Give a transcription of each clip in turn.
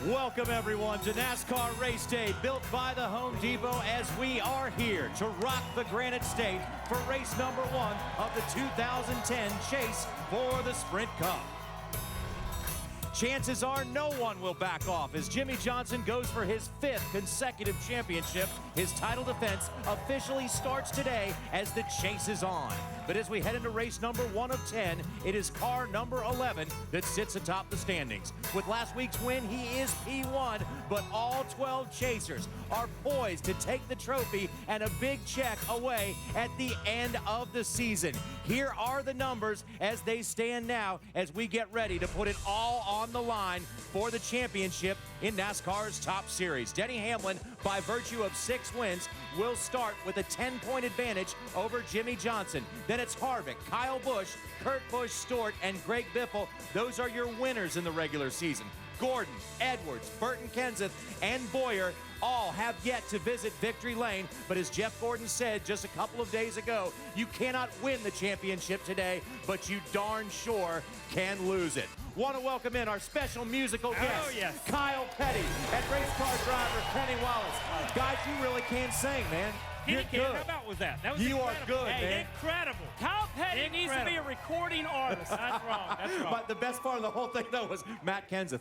Welcome everyone to NASCAR Race Day, built by the Home Depot, as we are here to rock the Granite State for race number 1 of the 2010 Chase for the Sprint Cup. Chances are no one will back off as Jimmie Johnson goes for his 5th consecutive championship. His title defense officially starts today as the chase is on. But as we head into race number 1 of 10, it is car number 11 that sits atop the standings. With last week's win, he is P1, but all 12 chasers are poised to take the trophy and a big check away at the end of the season. Here are the numbers as they stand now as we get ready to put it all on the line for the championship in NASCAR's top series. Denny Hamlin, by virtue of 6 wins, will start with a 10-point advantage over Jimmie Johnson. Then it's Harvick, Kyle Busch, Kurt Busch, Stewart, and Greg Biffle. Those are your winners in the regular season. Gordon, Edwards, Burton Kenseth, and Boyer all have yet to visit victory lane, but as Jeff Gordon said just a couple of days ago, you cannot win the championship today, but you darn sure can lose it. Want to welcome in our special musical guest, Kyle Petty, and race car driver Kenny Wallace. Guys, you really can sing, man. You're good. How about with that? That was you incredible. are good, man. Incredible. Kyle Petty needs to be a recording artist. That's wrong. That's wrong. But the best part of the whole thing, though, was Matt Kenseth.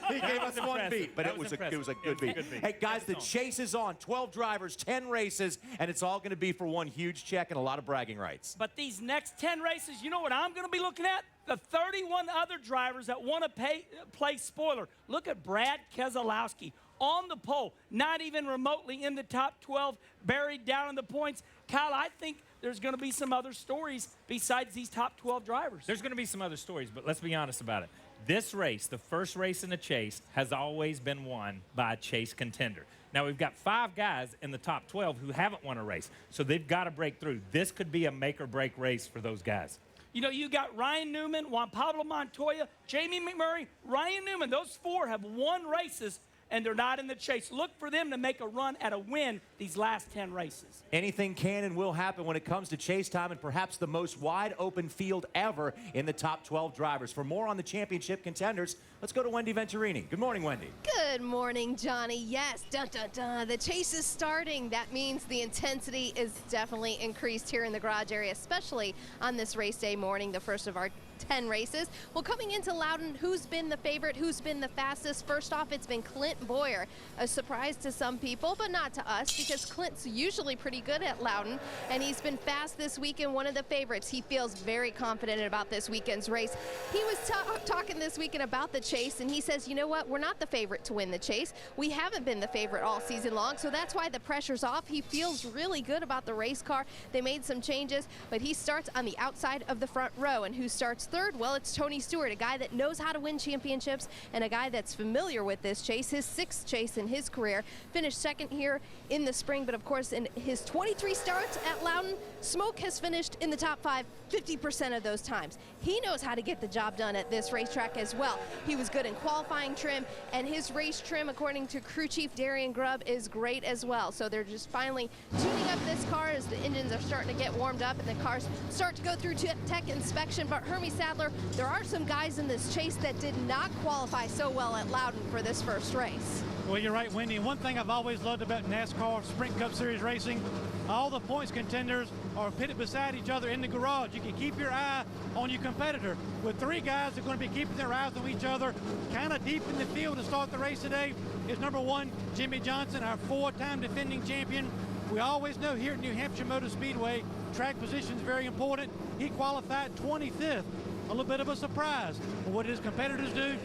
He gave us one beat, but it was a good beat. Hey, guys, the chase is on. 12 drivers, 10 races, and it's all going to be for one huge check and a lot of bragging rights. But these next 10 races, you know what I'm going to be looking at? The 31 other drivers that want to play spoiler. Look at Brad Keselowski on the pole, not even remotely in the top 12, buried down in the points. Kyle, I think there's going to be some other stories besides these top 12 drivers. There's going to be some other stories, but let's be honest about it. This race, the first race in the Chase, has always been won by a Chase contender. Now, we've got 5 guys in the top 12 who haven't won a race, so they've got to break through. This could be a make-or-break race for those guys. You know, you got Ryan Newman, Juan Pablo Montoya, Jamie McMurray, Ryan Newman. Those 4 have won races, and they're not in the chase. Look for them to make a run at a win these last 10 races. Anything can and will happen when it comes to chase time, and perhaps the most wide open field ever in the top 12 drivers. For more on the championship contenders, let's go to Wendy Venturini. Good morning, Wendy. Good morning, Johnny. Yes, dun, dun, dun. The chase is starting. That means the intensity is definitely increased here in the garage area, especially on this race day morning, the first of our 10 races. Well, coming into Loudon, who's been the favorite? Who's been the fastest? First off, it's been Clint Boyer. A surprise to some people, but not to us, because Clint's usually pretty good at Loudon, and he's been fast this weekend, one of the favorites. He feels very confident about this weekend's race. He was talking this weekend about the chase, and he says, you know what? We're not the favorite to win the chase. We haven't been the favorite all season long, so that's why the pressure's off. He feels really good about the race car. They made some changes, but he starts on the outside of the front row, and who starts third? Well, it's Tony Stewart, a guy that knows how to win championships and a guy that's familiar with this chase, his 6th chase in his career. Finished 2nd here in the spring, but of course in his 23 starts at Loudon, Smoke has finished in the top 5 50% of those times. He knows how to get the job done at this racetrack as well. He was good in qualifying trim, and his race trim, according to crew chief Darian Grubb, is great as well. So they're just finally tuning up this car as the engines are starting to get warmed up and the cars start to go through tech inspection. But Hermie Sadler, there are some guys in this chase that did not qualify so well at Loudon for this first race. Well, you're right, Wendy. And one thing I've always loved about NASCAR Sprint Cup Series racing, all the points contenders are pitted beside each other in the garage. You can keep your eye on your competitor. With 3 guys that are going to be keeping their eyes on each other, kind of deep in the field to start the race today is number 1, Jimmie Johnson, our 4-time defending champion. We always know here at New Hampshire Motor Speedway, track position is very important. He qualified 25th. A little bit of a surprise. But what his competitors do,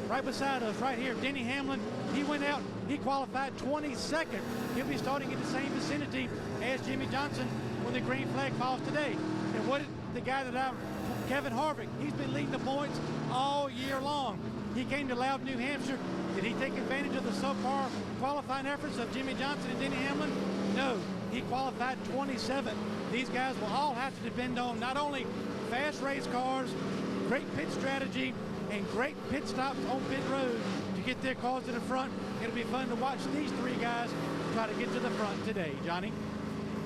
right beside us, right here, Denny Hamlin, he went out, he qualified 22nd. He'll be starting in the same vicinity as Jimmie Johnson when the green flag falls today. And what the guy that Kevin Harvick, he's been leading the points all year long. He came to Loudon, New Hampshire. Did he take advantage of the subpar qualifying efforts of Jimmie Johnson and Denny Hamlin? No, he qualified 27th. These guys will all have to depend on not only fast race cars, great pit strategy, and great pit stops on pit road to get their cars to the front. It'll be fun to watch these 3 guys try to get to the front today. Johnny?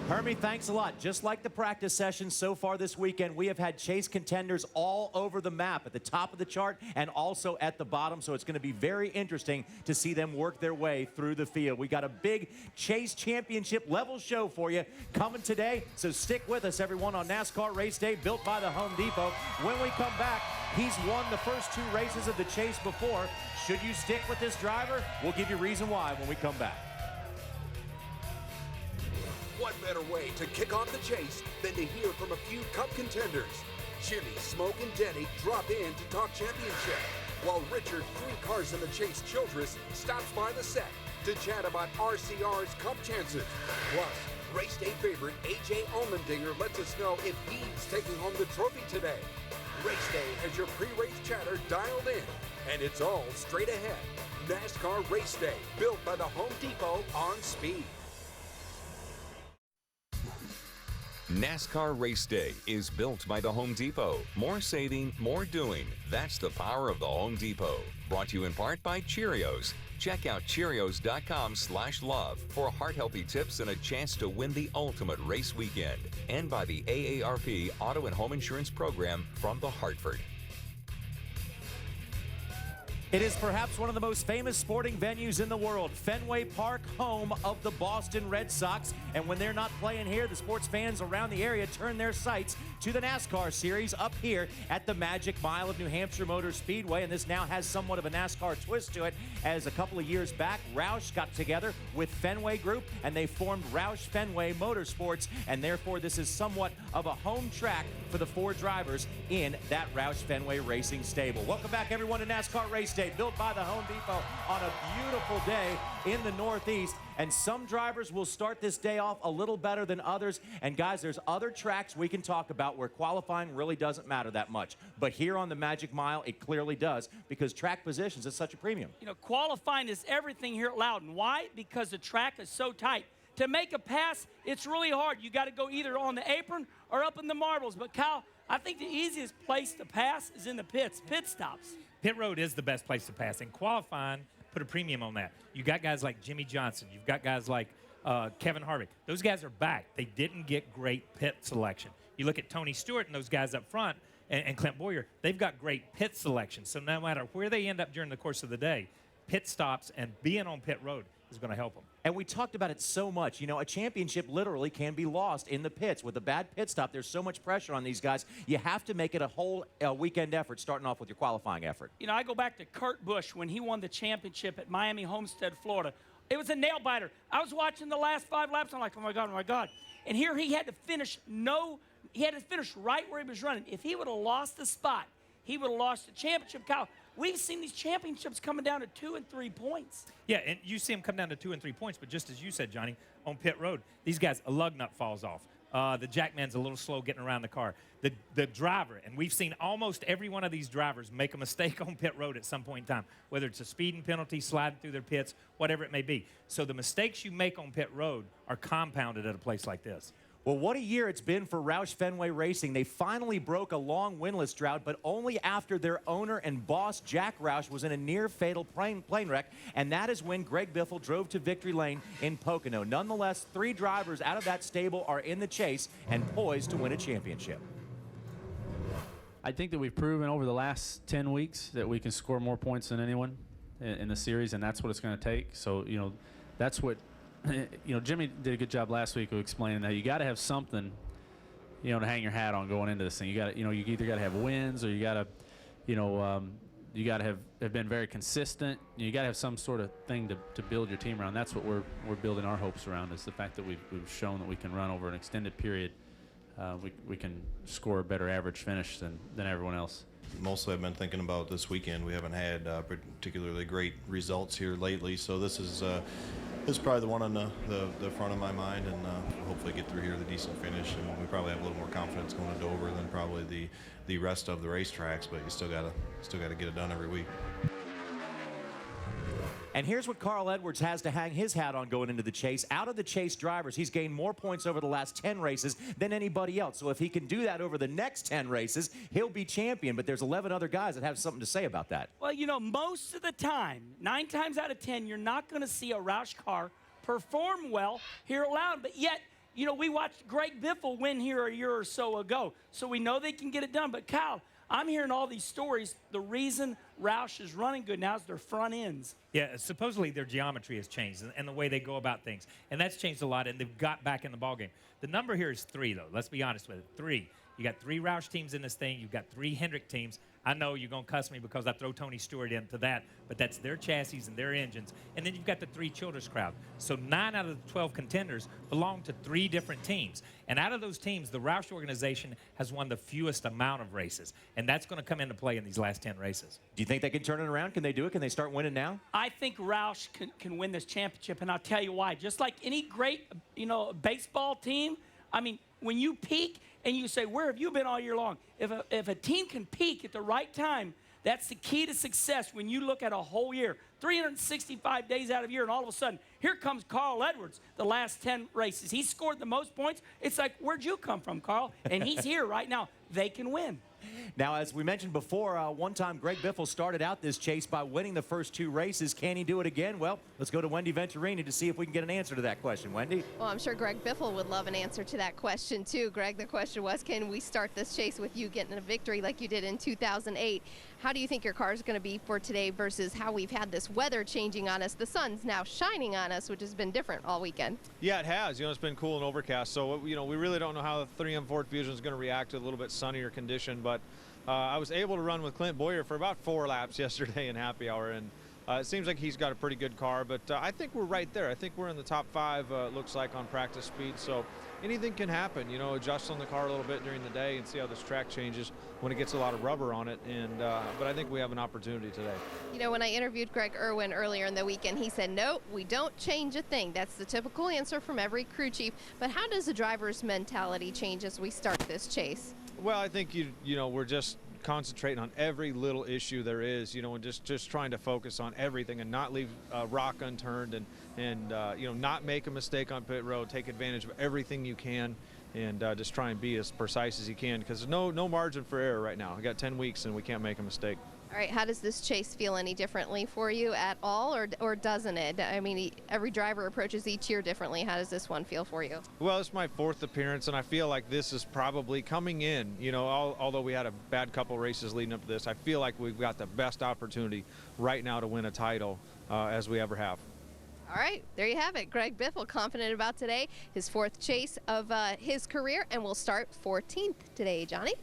Hermie, thanks a lot. Just like the practice sessions so far this weekend, we have had Chase contenders all over the map, at the top of the chart and also at the bottom, so it's going to be very interesting to see them work their way through the field. We got a big Chase Championship level show for you coming today, so stick with us, everyone, on NASCAR Race Day, built by the Home Depot. When we come back, he's won the first 2 races of the Chase before. Should you stick with this driver? We'll give you reason why when we come back. What better way to kick off the chase than to hear from a few Cup contenders? Jimmy, Smoke, and Denny drop in to talk championship, while Richard, 3 cars in the Chase Childress, stops by the set to chat about RCR's Cup chances. Plus, race day favorite AJ Allmendinger lets us know if he's taking home the trophy today. Race day has your pre-race chatter dialed in, and it's all straight ahead. NASCAR Race Day, built by the Home Depot on speed. NASCAR Race Day is built by the Home Depot. More saving, more doing. That's the power of the Home Depot. Brought to you in part by Cheerios. Check out Cheerios.com/love for heart-healthy tips and a chance to win the ultimate race weekend. And by the AARP Auto and Home Insurance Program from the Hartford. It is perhaps one of the most famous sporting venues in the world, Fenway Park, home of the Boston Red Sox. And when they're not playing here, the sports fans around the area turn their sights to the NASCAR series up here at the Magic Mile of New Hampshire Motor Speedway. And this now has somewhat of a NASCAR twist to it, as a couple of years back, Roush got together with Fenway Group and they formed Roush Fenway Motorsports. And therefore, this is somewhat of a home track for the 4 drivers in that Roush Fenway Racing stable. Welcome back, everyone, to NASCAR Race Day, built by the Home Depot on a beautiful day in the Northeast. And some drivers will start this day off a little better than others. And guys, there's other tracks we can talk about where qualifying really doesn't matter that much. But here on the Magic Mile, it clearly does, because track positions is such a premium. You know, qualifying is everything here at Loudon. Why? Because the track is so tight. To make a pass, it's really hard. You got to go either on the apron or up in the marbles. But Kyle, I think the easiest place to pass is in the pits, pit stops. Pit road is the best place to pass. And qualifying, put a premium on that. You got guys like Jimmy Johnson. You've got guys like Kevin Harvick. Those guys are back. They didn't get great pit selection. You look at Tony Stewart and those guys up front and Clint Boyer, they've got great pit selection. So no matter where they end up during the course of the day, pit stops and being on pit road is going to help them. And we talked about it so much. You know, a championship literally can be lost in the pits. With a bad pit stop, there's so much pressure on these guys. You have to make it a whole weekend effort, starting off with your qualifying effort. You know, I go back to Kurt Busch when he won the championship at Miami Homestead, Florida. It was a nail-biter. I was watching the last 5 laps. I'm like, oh, my God, oh, my God. And here he had to finish right where he was running. If he would have lost the spot, he would have lost the championship. Kyle, we've seen these championships coming down to 2 and 3 points. Yeah, and you see them come down to 2 and 3 points, but just as you said, Johnny, on pit road, these guys, a lug nut falls off. The jackman's a little slow getting around the car. The driver, and we've seen almost every one of these drivers make a mistake on pit road at some point in time, whether it's a speeding penalty, sliding through their pits, whatever it may be. So the mistakes you make on pit road are compounded at a place like this. Well, what a year it's been for Roush Fenway Racing. They finally broke a long winless drought, but only after their owner and boss, Jack Roush, was in a near-fatal plane wreck, and that is when Greg Biffle drove to victory lane in Pocono. Nonetheless, 3 drivers out of that stable are in the chase and poised to win a championship. I think that we've proven over the last 10 weeks that we can score more points than anyone in the series, and that's what it's going to take. So, you know, that's what... You know, Jimmy did a good job last week of explaining that you got to have something, you know, to hang your hat on going into this thing. You got to, you know, you either got to have wins or you got to, you know, you got to have been very consistent. You got to have some sort of thing to build your team around. That's what we're building our hopes around, is the fact that we've shown that we can run over an extended period. We can score a better average finish than everyone else. Mostly I've been thinking about this weekend. We haven't had particularly great results here lately, so this is probably the one on the front of my mind, and hopefully get through here with a decent finish. And we probably have a little more confidence going to Dover than probably the rest of the racetracks, but you still gotta get it done every week. And here's what Carl Edwards has to hang his hat on going into the chase. Out of the chase drivers, he's gained more points over the last 10 races than anybody else. So if he can do that over the next 10 races, he'll be champion. But there's 11 other guys that have something to say about that. Well, you know, most of the time, 9 times out of 10, you're not going to see a Roush car perform well here at Loudon. But yet, You know, we watched Greg Biffle win here a year or so ago, so we know they can get it done. But, Kyle, I'm hearing all these stories. The reason Roush is running good now is their front ends. Yeah, supposedly their geometry has changed and the way they go about things. And that's changed a lot, and they've got back in the ballgame. The number here is 3, though. Let's be honest with it. 3. You got 3 Roush teams in this thing. You've got 3 Hendrick teams. I know you're going to cuss me because I throw Tony Stewart into that, but that's their chassis and their engines. And then you've got the 3 Childress crowd. So 9 out of the 12 contenders belong to 3 different teams. And out of those teams, the Roush organization has won the fewest amount of races. And that's going to come into play in these last 10 races. Do you think they can turn it around? Can they do it? Can they start winning now? I think Roush can win this championship, and I'll tell you why. Just like any great, baseball team, I mean, when you peak and you say, where have you been all year long? If a team can peak at the right time, that's the key to success when you look at a whole year, 365 days out of a year, and all of a sudden, here comes Carl Edwards the last 10 races. He scored the most points. It's like, where'd you come from, Carl? And he's here right now. They can win. Now, as we mentioned before, one time Greg Biffle started out this chase by winning the first 2 races. Can he do it again? Well, let's go to Wendy Venturini to see if we can get an answer to that question. Wendy? Well, I'm sure Greg Biffle would love an answer to that question, too. Greg, the question was, can we start this chase with you getting a victory like you did in 2008? How do you think your car is going to be for today versus how we've had this weather changing on us? The sun's now shining on us, which has been different all weekend. Yeah, it has. It's been cool and overcast. So, we really don't know how the 3M Ford Fusion is going to react to a little bit sunnier condition. But I was able to run with Clint Boyer for about 4 laps yesterday in happy hour. And it seems like he's got a pretty good car. But I think we're right there. I think we're in the top 5, it looks like, on practice speed. So anything can happen, adjust on the car a little bit during the day and see how this track changes when it gets a lot of rubber on it. And but I think we have an opportunity today. When I interviewed Greg Irwin earlier in the weekend, he said, no, we don't change a thing. That's the typical answer from every crew chief. But how does the driver's mentality change as we start this chase? Well, I think, we're just concentrating on every little issue there is, and just trying to focus on everything and not leave a rock unturned and not make a mistake on pit road, take advantage of everything you can, and just try and be as precise as you can, because there's no margin for error right now. We got 10 weeks and we can't make a mistake. All right, how does this chase feel any differently for you at all, or doesn't it? I mean, every driver approaches each year differently. How does this one feel for you? Well, it's my 4th appearance, and I feel like this is probably coming in. Although we had a bad couple races leading up to this, I feel like we've got the best opportunity right now to win a title as we ever have. All right, there you have it. Greg Biffle confident about today, his 4th chase of his career, and we'll start 14th today, Johnny.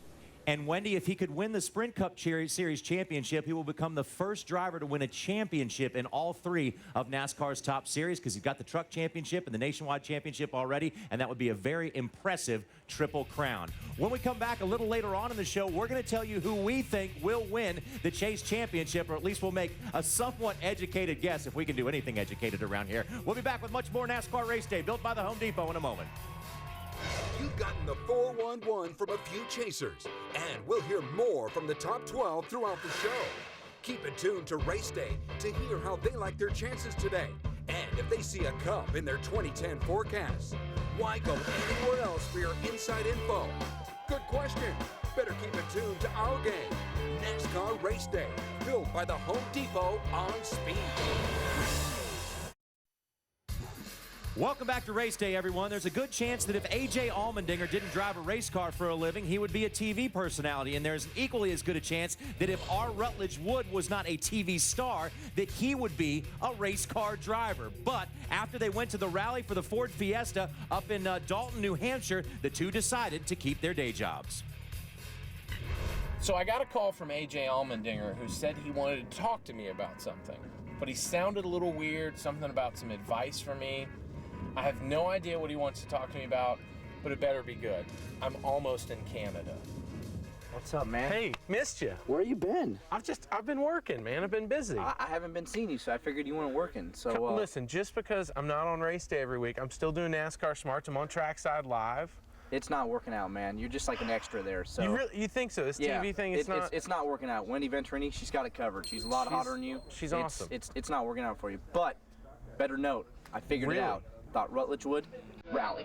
And Wendy, if he could win the Sprint Cup Series championship, he will become the first driver to win a championship in all 3 of NASCAR's top series, because he's got the Truck Championship and the Nationwide Championship already, and that would be a very impressive triple crown. When we come back a little later on in the show, we're going to tell you who we think will win the Chase Championship, or at least we'll make a somewhat educated guess if we can do anything educated around here. We'll be back with much more NASCAR Race Day, built by the Home Depot, in a moment. You've gotten the 411 from a few chasers, and we'll hear more from the top 12 throughout the show. Keep it tuned to Race Day to hear how they like their chances today, and if they see a cup in their 2010 forecast. Why go anywhere else for your inside info? Good question. Better keep it tuned to our game, NASCAR Race Day, built by the Home Depot on Speed. Welcome back to Race Day, everyone. There's a good chance that if A.J. Allmendinger didn't drive a race car for a living, he would be a TV personality. And there's equally as good a chance that if R. Rutledge Wood was not a TV star, that he would be a race car driver. But after they went to the rally for the Ford Fiesta up in Dalton, New Hampshire, the two decided to keep their day jobs. So I got a call from A.J. Allmendinger, who said he wanted to talk to me about something. But he sounded a little weird, something about some advice for me. I have no idea what he wants to talk to me about, but it better be good. I'm almost in Canada. What's up, man? Hey, missed you. Where you been? I've been working, man. I've been busy. I haven't been seeing you, so I figured you weren't working. So listen, just because I'm not on race day every week, I'm still doing NASCAR Smarts. I'm on Trackside Live. It's not working out, man. You're just like an extra there. So you think so? This TV thing, it's not working out. Wendy Venturini, she's got it covered. She's a lot hotter than you. She's awesome. It's not working out for you. But better note, I figured it out. Thought Rutledge would rally.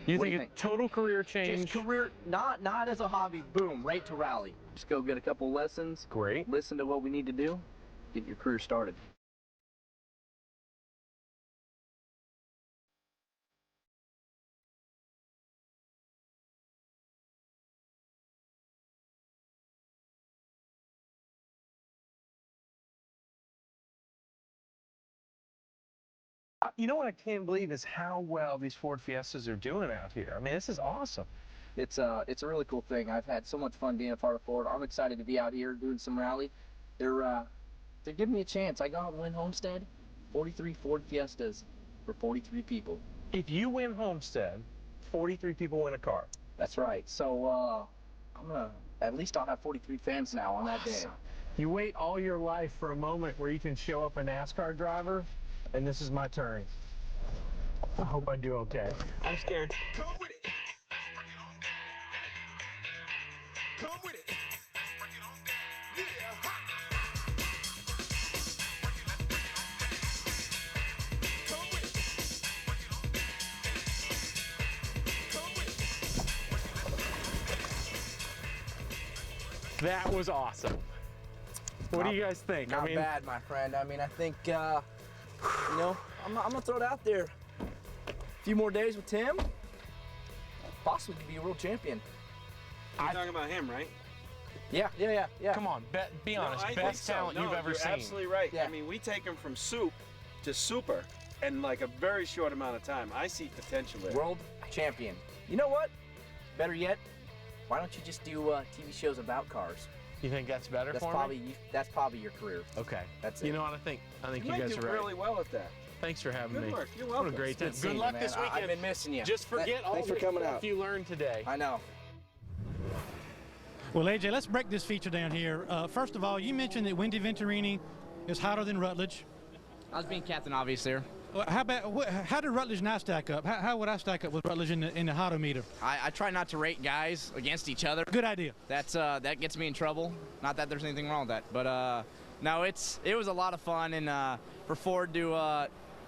You think a total career change? Just career, not as a hobby. Boom, right to rally. Just go get a couple lessons. Great. Listen to what we need to do. Get your career started. You know what I can't believe is how well these Ford Fiestas are doing out here. I mean, this is awesome. It's a really cool thing. I've had so much fun being a part of Ford. I'm excited to be out here doing some rally. They're giving me a chance. I go out and win Homestead, 43 Ford Fiestas for 43 people. If you win Homestead, 43 people win a car. That's right. So at least I'll have 43 fans now on that day. You wait all your life for a moment where you can show up a NASCAR driver, and this is my turn. I hope I do okay. I'm scared. Come with it. Come with it. That was awesome. What do you guys think? Not bad, my friend. I mean, I think, you know, I'm gonna throw it out there. A few more days with Tim, possibly could be a world champion. You're talking about him, right? Yeah. Come on, be honest. Best talent you've ever seen. You're absolutely right. Yeah. I mean, we take him from soup to super in like a very short amount of time. I see potential there. World champion. You know what? Better yet, why don't you just do TV shows about cars? You think that's better That's for probably me? that's probably your career. Okay. That's it. You know what? I think you might guys do are right. really well at that. Thanks for having Good me. work. You're welcome. What a great time. Good seeing Good you, luck man. this weekend. I've been missing you. Just forget all Thanks for the coming stuff out. you learned today. I know. Well, AJ, let's break this feature down here. First of all, you mentioned that Wendy Venturini is hotter than Rutledge. I was being Captain Obvious there. How did Rutledge and I stack up? How would I stack up with Rutledge in the hotometer? I try not to rate guys against each other. Good idea. That gets me in trouble. Not that there's anything wrong with that, but no, it was a lot of fun, and for Ford to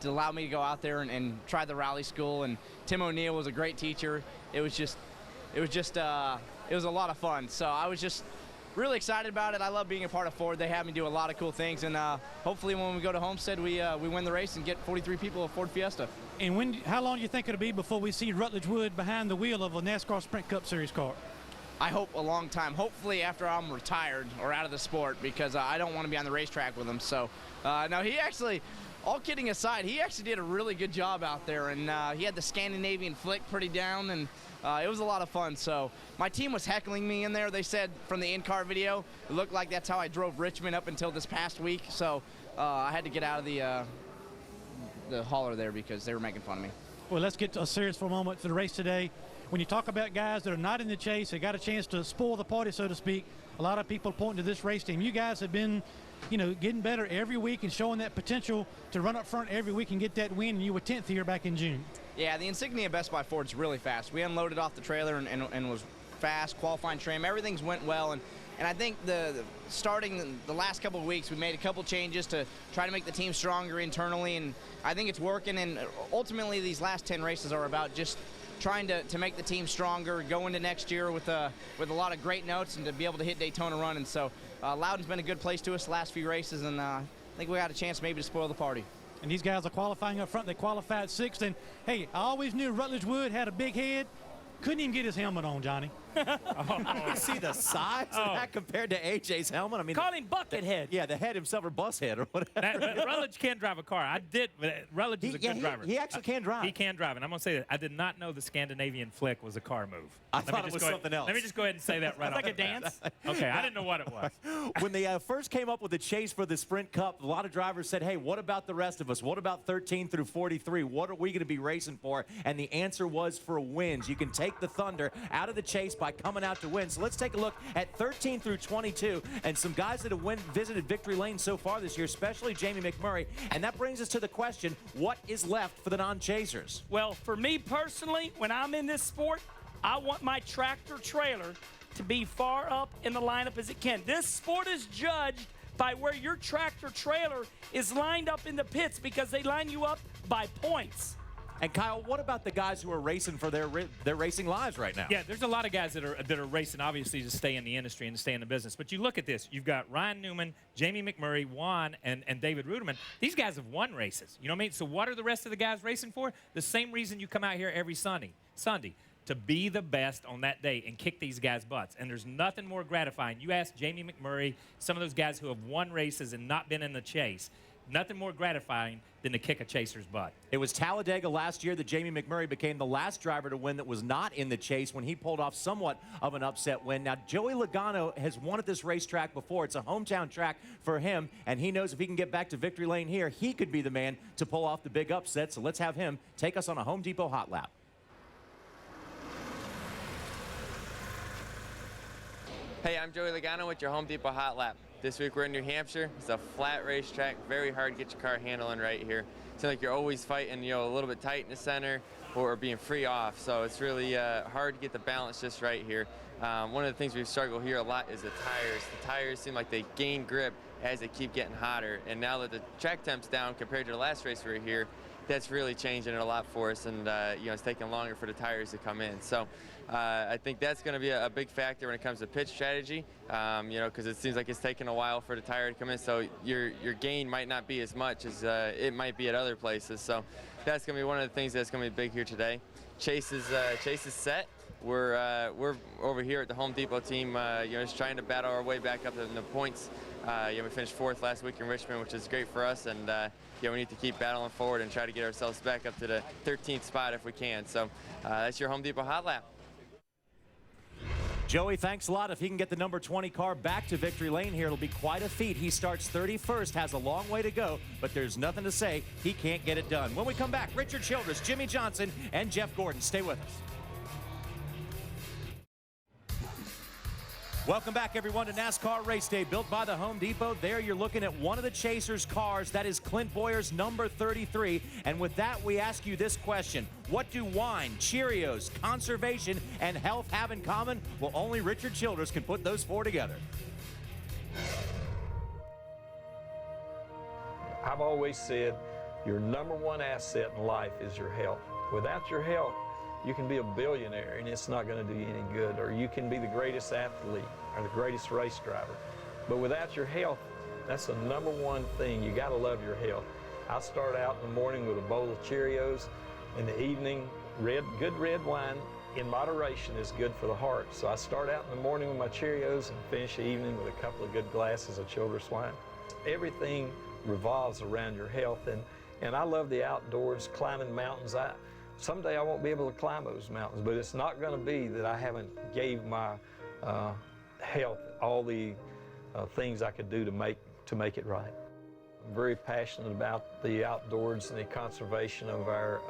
allow me to go out there and try the rally school, and Tim O'Neill was a great teacher. It was a lot of fun. So I was just really excited about it. I love being a part of Ford. They have me do a lot of cool things, and hopefully when we go to Homestead, we win the race and get 43 people a Ford Fiesta. And how long do you think it'll be before we see Rutledge Wood behind the wheel of a NASCAR Sprint Cup Series car? I hope a long time. Hopefully after I'm retired or out of the sport, because I don't want to be on the racetrack with him. So, no, he actually, all kidding aside, he actually did a really good job out there, and he had the Scandinavian flick pretty down, and it was a lot of fun. So my team was heckling me in there. They said from the in-car video, it looked like that's how I drove Richmond up until this past week. So I had to get out of the hauler there because they were making fun of me. Well, let's get serious for a moment for the race today. When you talk about guys that are not in the chase, they got a chance to spoil the party, so to speak. A lot of people pointing to this race team. You guys have been, getting better every week and showing that potential to run up front every week and get that win. And you were 10th here back in June. Yeah, the Insignia Best Buy Ford's really fast. We unloaded off the trailer and was fast, qualifying trim. Everything's went well, and I think starting the last couple of weeks, we made a couple changes to try to make the team stronger internally, and I think it's working. And ultimately, these last 10 races are about just trying to make the team stronger, go into next year with a lot of great notes, and to be able to hit Daytona running. So Loudon's been a good place to us the last few races, and I think we got a chance maybe to spoil the party. And these guys are qualifying up front. They qualified 6th. And, hey, I always knew Rutledge Wood had a big head. Couldn't even get his helmet on, Johnny. You see the size of that compared to AJ's helmet? I mean, Call him Buckethead. Yeah, the head himself or bus head or whatever. Rutledge can drive a car. Rutledge is a good driver. He actually can drive. He can drive, and I'm going to say that I did not know the Scandinavian flick was a car move. I thought it was something else. Let me just go ahead and say that right off. Like a dance? Okay, I didn't know what it was. When they first came up with the chase for the Sprint Cup, a lot of drivers said, hey, what about the rest of us? What about 13 through 43? What are we going to be racing for? And the answer was for wins. You can take the thunder out of the chase by coming out to win. So let's take a look at 13 through 22 and some guys that have visited Victory Lane so far this year, especially Jamie McMurray. And that brings us to the question, what is left for the non-chasers? Well, for me personally, when I'm in this sport, I want my tractor trailer to be far up in the lineup as it can. This sport is judged by where your tractor trailer is lined up in the pits because they line you up by points. And Kyle, what about the guys who are racing for their racing lives right now? Yeah, there's a lot of guys that are racing, obviously, to stay in the industry and to stay in the business. But you look at this. You've got Ryan Newman, Jamie McMurray, Juan, and David Ruderman. These guys have won races. You know what I mean? So what are the rest of the guys racing for? The same reason you come out here every Sunday, to be the best on that day and kick these guys' butts. And there's nothing more gratifying. You ask Jamie McMurray, some of those guys who have won races and not been in the chase, nothing more gratifying than to kick a chaser's butt. It was Talladega last year that Jamie McMurray became the last driver to win that was not in the chase when he pulled off somewhat of an upset win. Now, Joey Logano has won at this racetrack before. It's a hometown track for him, and he knows if he can get back to victory lane here, he could be the man to pull off the big upset. So let's have him take us on a Home Depot hot lap. Hey, I'm Joey Logano with your Home Depot Hot Lap. This week we're in New Hampshire. It's a flat racetrack, very hard to get your car handling right here. It's like you're always fighting, you know, a little bit tight in the center or being free off. So it's really hard to get the balance just right here. One of the things we struggle here a lot is the tires. The tires seem like they gain grip as they keep getting hotter. And now that the track temp's down compared to the last race we were here, that's really changing it a lot for us, and you know, it's taking longer for the tires to come in. So I think that's going to be a big factor when it comes to pitch strategy, you know, because it seems like it's taking a while for the tire to come in, so your gain might not be as much as it might be at other places. So that's going to be one of the things that's going to be big here today. Chase is set. We're over here at the Home Depot team, you know, just trying to battle our way back up in the points. You know, we finished 4th last week in Richmond, which is great for us, and yeah, we need to keep battling forward and try to get ourselves back up to the 13th spot if we can. So that's your Home Depot Hot Lap. Joey, thanks a lot. If he can get the number 20 car back to victory lane here, it'll be quite a feat. He starts 31st, has a long way to go, but there's nothing to say he can't get it done. When we come back, Richard Childress, Jimmy Johnson, and Jeff Gordon. Stay with us. Welcome back, everyone, to NASCAR Race Day, built by the Home Depot. There you're looking at one of the Chasers' cars. That is Clint Boyer's number 33. And with that, we ask you this question. What do wine, Cheerios, conservation, and health have in common? Well, only Richard Childress can put those four together. I've always said your number one asset in life is your health. Without your health, you can be a billionaire and it's not going to do you any good, or you can be the greatest athlete or the greatest race driver. But without your health, that's the number one thing. You got to love your health. I start out in the morning with a bowl of Cheerios. In the evening, good red wine in moderation is good for the heart. So I start out in the morning with my Cheerios and finish the evening with a couple of good glasses of Childress wine. Everything revolves around your health, and I love the outdoors, climbing mountains. Someday I won't be able to climb those mountains, but it's not going to be that I haven't gave my health all the things I could do to make it right. I'm very passionate about the outdoors and the conservation of our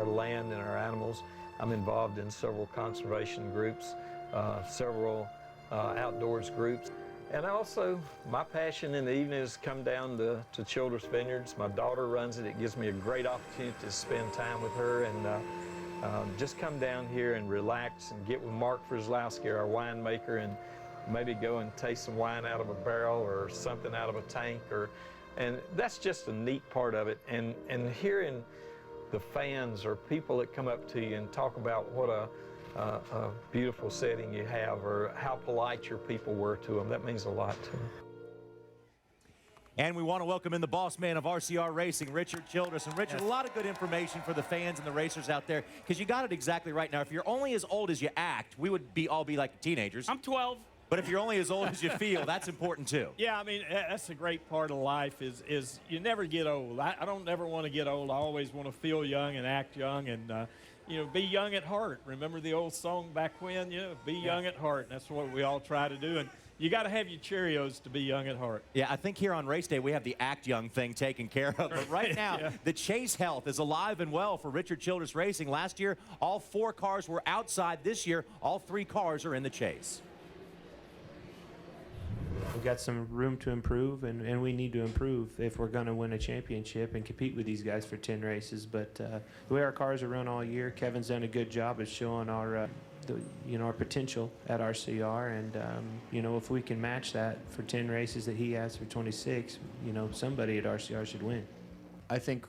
land and our animals. I'm involved in several conservation groups, several outdoors groups. And also, my passion in the evening is come down to Childress Vineyards. My daughter runs it. It gives me a great opportunity to spend time with her and just come down here and relax and get with Mark Frislowski, our winemaker, and maybe go and taste some wine out of a barrel or something out of a tank. And that's just a neat part of it. And hearing the fans or people that come up to you and talk about what a beautiful setting you have, or how polite your people were to them. That means a lot to me. And we want to welcome in the boss man of RCR Racing, Richard Childress. And Richard, a lot of good information for the fans and the racers out there, because you got it exactly right. Now, if you're only as old as you act, we would all be like teenagers. I'm 12. But if you're only as old as you feel, that's important too. Yeah, I mean, that's a great part of life is you never get old. I don't ever want to get old. I always want to feel young and act young and, you know, be young at heart. Remember the old song back when? You know, be young at heart. That's what we all try to do. And you got to have your Cheerios to be young at heart. Yeah, I think here on race day we have the act young thing taken care of. But right now, the Chase health is alive and well for Richard Childress Racing. Last year, all 4 cars were outside. This year, all 3 cars are in the Chase. We've got some room to improve, and we need to improve if we're going to win a championship and compete with these guys for 10 races. But the way our cars are run all year, Kevin's done a good job of showing our, our potential at RCR. And, you know, if we can match that for 10 races that he has for 26, you know, somebody at RCR should win. I think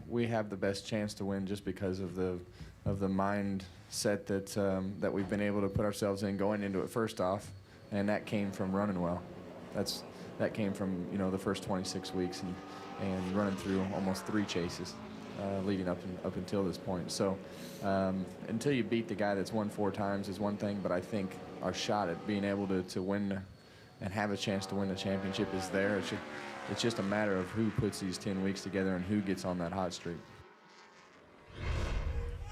we have the best chance to win just because of the mindset that we've been able to put ourselves in going into it first off, and that came from running well. That came from, you know, the first 26 weeks and running through almost 3 chases leading up until this point. So until you beat the guy that's won 4 times is one thing, but I think our shot at being able to win and have a chance to win the championship is there. it's just a matter of who puts these 10 weeks together and who gets on that hot streak.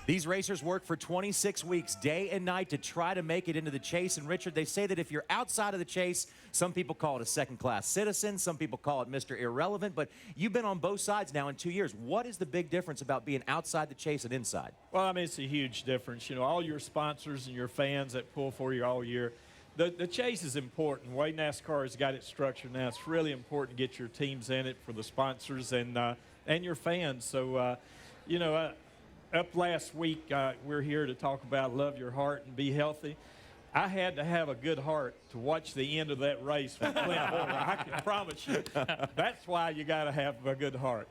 These racers work for 26 weeks, day and night, to try to make it into the chase. And Richard, they say that if you're outside of the chase, some people call it a second-class citizen, some people call it Mr. Irrelevant, but you've been on both sides now in 2 years. What is the big difference about being outside the chase and inside? Well, I mean, it's a huge difference. You know, all your sponsors and your fans that pull for you all year. The chase is important. The way NASCAR has got it structured now, it's really important to get your teams in it for the sponsors and your fans. So, you know, up last week, we're here to talk about love your heart and be healthy. I had to have a good heart to watch the end of that race with Clint Boyer. I can promise you. That's why you got to have a good heart.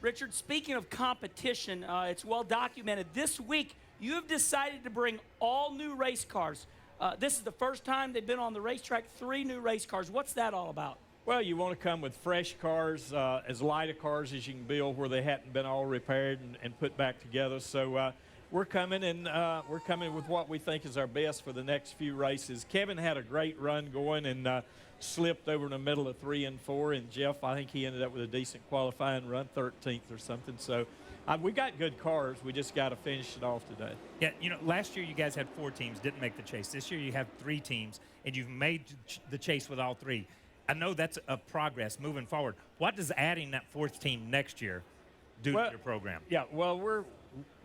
Richard, speaking of competition, it's well documented. This week, you have decided to bring all new race cars. This is the first time they've been on the racetrack, 3 new race cars. What's that all about? Well, you want to come with fresh cars, as light of cars as you can build, where they hadn't been all repaired and put back together. So we're coming with what we think is our best for the next few races. Kevin had a great run going and slipped over in the middle of 3 and 4. And Jeff, I think he ended up with a decent qualifying run, 13th or something. So we got good cars. We just got to finish it off today. Yeah, you know, last year you guys had 4 teams, didn't make the chase. This year you have 3 teams, and you've made the chase with all 3. I know that's a progress moving forward. What does adding that 4th team next year do to your program? Yeah, well,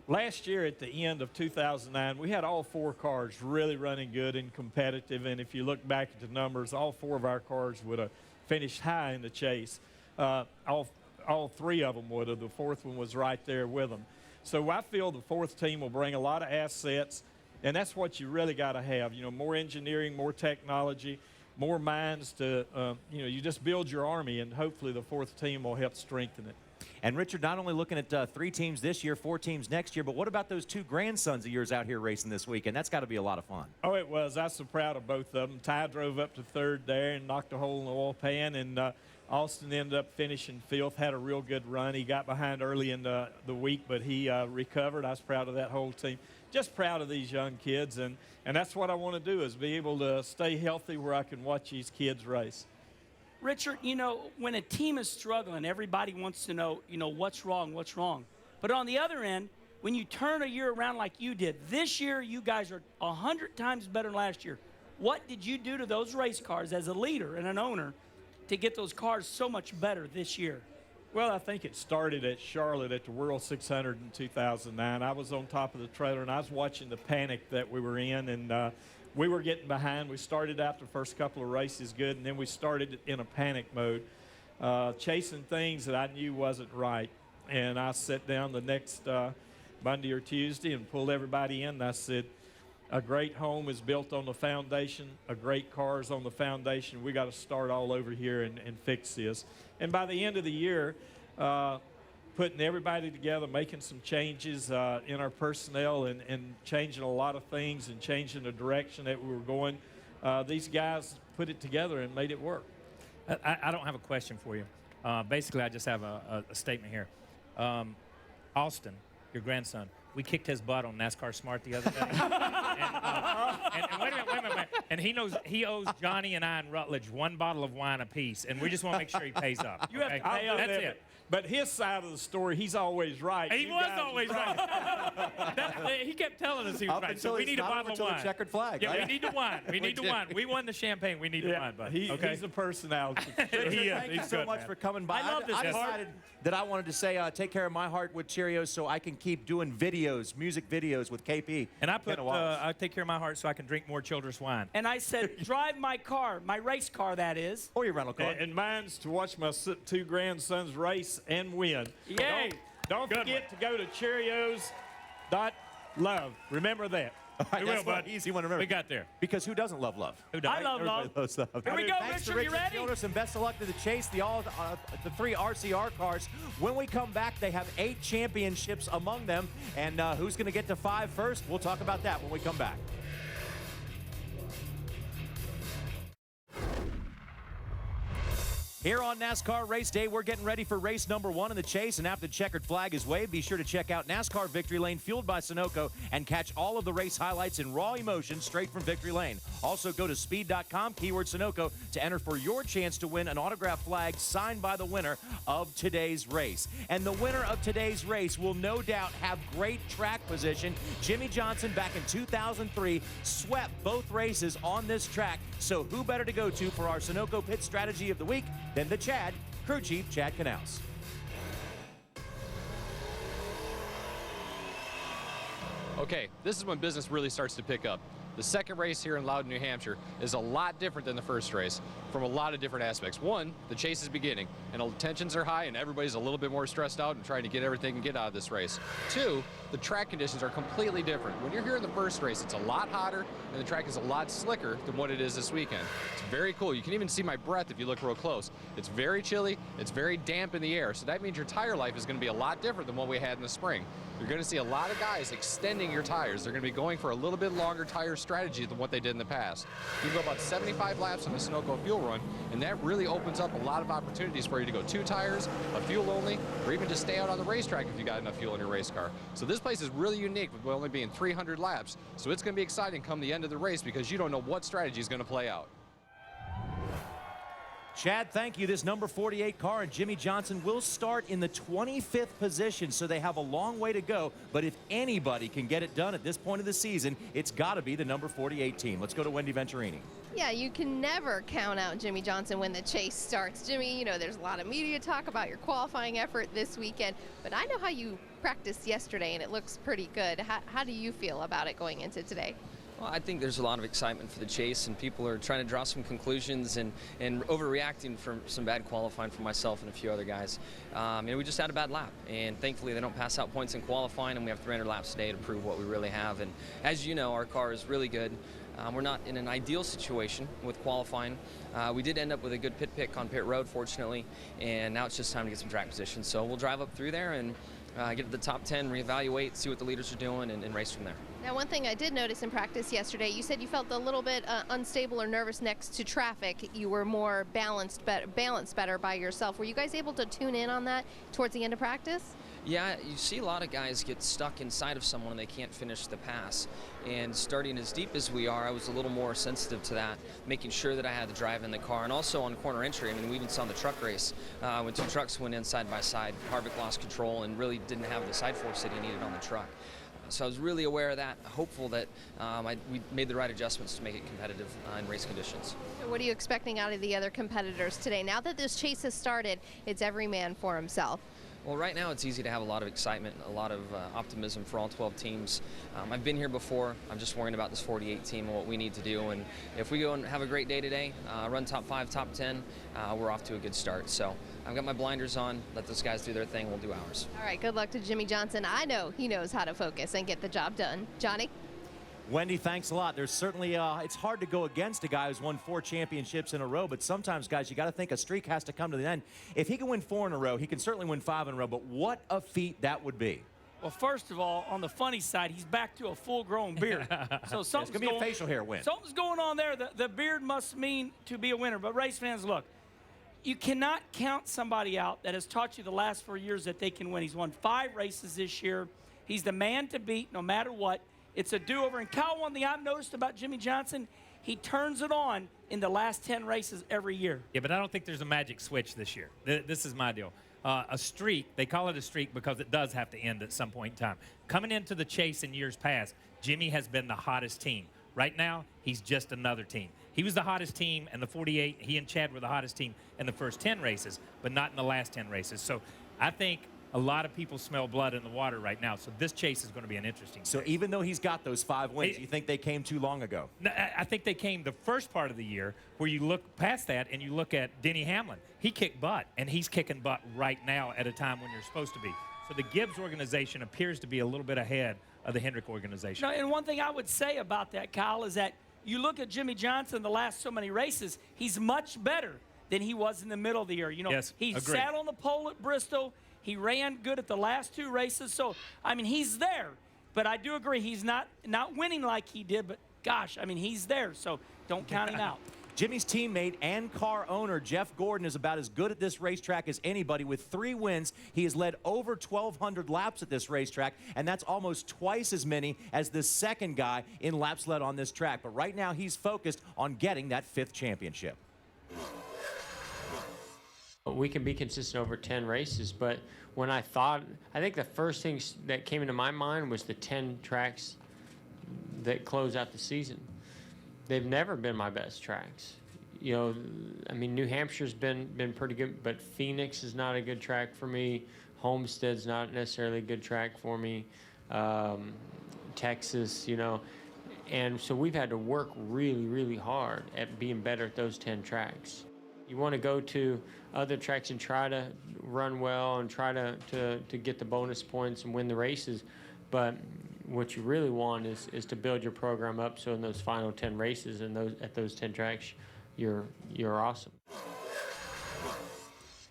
last year at the end of 2009, we had all 4 cars really running good and competitive. And if you look back at the numbers, all 4 of our cars would have finished high in the chase. All 3 of them would have. The 4th one was right there with them. So I feel the 4th team will bring a lot of assets, and that's what you really got to have. You know, more engineering, more technology, more minds to, you know, you just build your army, and hopefully the 4th team will help strengthen it. And Richard, not only looking at 3 teams this year, 4 teams next year, but what about those 2 grandsons of yours out here racing this weekend? That's got to be a lot of fun. Oh, it was. I was so proud of both of them. Ty drove up to 3rd there and knocked a hole in the oil pan, and Austin ended up finishing 5th, had a real good run. He got behind early in the week, but he recovered. I was proud of that whole team. Just proud of these young kids, and that's what I want to do, is be able to stay healthy where I can watch these kids race. Richard, you know, when a team is struggling, everybody wants to know, you know, what's wrong. But on the other end, when you turn a year around like you did, this year you guys are 100 times better than last year. What did you do to those race cars as a leader and an owner to get those cars so much better this year? Well, I think it started at Charlotte at the World 600 in 2009. I was on top of the trailer, and I was watching the panic that we were in, and we were getting behind. We started out the first couple of races good, and then we started in a panic mode, chasing things that I knew wasn't right. And I sat down the next Monday or Tuesday and pulled everybody in, and I said, a great home is built on the foundation. A great car is on the foundation. We got to start all over here and fix this. And by the end of the year, putting everybody together, making some changes in our personnel and changing a lot of things and changing the direction that we were going, these guys put it together and made it work. I don't have a question for you. Basically, I just have a statement here. Austin, your grandson, we kicked his butt on NASCAR Smart the other day. and wait a minute. And he owes Johnny and I in Rutledge 1 bottle of wine apiece, and we just want to make sure he pays up. You have to pay up. That's it. But his side of the story, he's always right. He was always right. He kept telling us he was right. So we need a bottle of wine. The checkered flag. Yeah, right? we need the wine. We need the wine. We won the champagne. We need the wine, bud. He's a personality. Thank you so much for coming by. I love this. I decided that I wanted to say, take care of my heart with Cheerios so I can keep doing videos, music videos with KP. And I take care of my heart so I can drink more Childress wine. And I said, drive my car, my race car, that is. Or your rental car. And mine's to watch my 2 grandsons race and win. Yay! Don't forget to go to Cheerios.love. Remember that. Right, that's an easy one to remember. We got there. Because who doesn't love love? Who doesn't? I love love. Here we go, Thanks Richard. to You ready? Childress, and best of luck to the chase. The 3 RCR cars. When we come back, they have 8 championships among them. And who's going to get to 5 first? We'll talk about that when we come back. Here on NASCAR Race Day, we're getting ready for race number 1 in the chase, and after the checkered flag is waved, be sure to check out NASCAR Victory Lane, fueled by Sunoco, and catch all of the race highlights in raw emotion straight from Victory Lane. Also, go to speed.com, keyword Sunoco, to enter for your chance to win an autographed flag signed by the winner of today's race. And the winner of today's race will no doubt have great track position. Jimmie Johnson, back in 2003, swept both races on this track, so who better to go to for our Sunoco Pit Strategy of the Week than the Chad, crew chief Chad Knaus. Okay, this is when business really starts to pick up. The second race here in Loudon, New Hampshire is a lot different than the first race from a lot of different aspects. One, the chase is beginning and tensions are high and everybody's a little bit more stressed out and trying to get everything and get out of this race. Two, the track conditions are completely different. When you're here in the first race, it's a lot hotter and the track is a lot slicker than what it is this weekend. It's very cool. You can even see my breath if you look real close. It's very chilly, it's very damp in the air, so that means your tire life is going to be a lot different than what we had in the spring. You're going to see a lot of guys extending your tires. They're going to be going for a little bit longer tire strategy than what they did in the past. You can go about 75 laps on a Sunoco fuel run, and that really opens up a lot of opportunities for you to go 2 tires, a fuel only, or even just stay out on the racetrack if you got enough fuel in your race car. So this place is really unique with only being 300 laps. So it's going to be exciting come the end of the race because you don't know what strategy is going to play out. Chad, thank you. This number 48 car and Jimmie Johnson will start in the 25th position, so they have a long way to go. But if anybody can get it done at this point of the season, it's got to be the number 48 team. Let's go to Wendy Venturini. Yeah, you can never count out Jimmie Johnson when the chase starts. Jimmie, you know, there's a lot of media talk about your qualifying effort this weekend, but I know how you practiced yesterday, and it looks pretty good. How do you feel about it going into today? Well, I think there's a lot of excitement for the chase, and people are trying to draw some conclusions and overreacting from some bad qualifying for myself and a few other guys. And we just had a bad lap, and thankfully they don't pass out points in qualifying, and we have 300 laps today to prove what we really have. And as you know, our car is really good. We're not in an ideal situation with qualifying. We did end up with a good pit pick on pit road, fortunately, and now it's just time to get some track position. So we'll drive up through there and get to the top 10, reevaluate, see what the leaders are doing, and race from there. Now, one thing I did notice in practice yesterday, you said you felt a little bit unstable or nervous next to traffic. You were more balanced better by yourself. Were you guys able to tune in on that towards the end of practice? Yeah, you see a lot of guys get stuck inside of someone and they can't finish the pass. And starting as deep as we are, I was a little more sensitive to that, making sure that I had the drive in the car. And also on corner entry, I mean, we even saw in the truck race, when 2 trucks went in side by side, Harvick lost control and really didn't have the side force that he needed on the truck. So I was really aware of that, hopeful that we made the right adjustments to make it competitive in race conditions. What are you expecting out of the other competitors today? Now that this chase has started, it's every man for himself. Well, right now it's easy to have a lot of excitement, a lot of optimism for all 12 teams. I've been here before. I'm just worrying about this 48 team and what we need to do. And if we go and have a great day today, run top 5, top 10, we're off to a good start. So I've got my blinders on. Let those guys do their thing. We'll do ours. All right, good luck to Jimmie Johnson. I know he knows how to focus and get the job done. Johnny? Wendy, thanks a lot. There's certainly, it's hard to go against a guy who's won 4 championships in a row, but sometimes, guys, you got to think a streak has to come to the end. If he can win 4 in a row, he can certainly win 5 in a row, but what a feat that would be. Well, first of all, on the funny side, he's back to a full-grown beard. So something's it's going to be a facial hair win. Something's going on there. The beard must mean to be a winner. But race fans, look, you cannot count somebody out that has taught you the last 4 years that they can win. He's won 5 races this year. He's the man to beat no matter what. It's a do-over. And Kyle, one thing I've noticed about Jimmie Johnson, he turns it on in the last 10 races every year. Yeah, but I don't think there's a magic switch this year. This is my deal. A streak, they call it a streak because it does have to end at some point in time. Coming into the chase in years past, Jimmie has been the hottest team. Right now, he's just another team. He was the hottest team in the 48. He and Chad were the hottest team in the first 10 races, but not in the last 10 races. So I think a lot of people smell blood in the water right now, so this chase is going to be an interesting So chase. even though he's got those 5 wins, you think they came too long ago? No, I think they came the first part of the year where you look past that and you look at Denny Hamlin. He kicked butt, and he's kicking butt right now at a time when you're supposed to be. So the Gibbs organization appears to be a little bit ahead of the Hendrick organization. No, and one thing I would say about that, Kyle, is that you look at Jimmie Johnson the last so many races, he's much better than he was in the middle of the year. You know, yes, he agreed. sat on the pole at Bristol. He ran good at the last 2 races. So, I mean, he's there. But I do agree he's not winning like he did. But, gosh, I mean, he's there. So don't count him out. Jimmy's teammate and car owner Jeff Gordon is about as good at this racetrack as anybody. With 3 wins, he has led over 1,200 laps at this racetrack, and that's almost twice as many as the second guy in laps led on this track. But right now, he's focused on getting that 5th championship. We can be consistent over 10 races, but when I think the first thing that came into my mind was the 10 tracks that close out the season. They've never been my best tracks. You know, I mean, New Hampshire's been pretty good, but Phoenix is not a good track for me. Homestead's not necessarily a good track for me. Texas, you know. And so we've had to work really, really hard at being better at those 10 tracks. You want to go to other tracks and try to run well and try to get the bonus points and win the races, but what you really want is to build your program up so in those final 10 races and at those 10 tracks, you're awesome.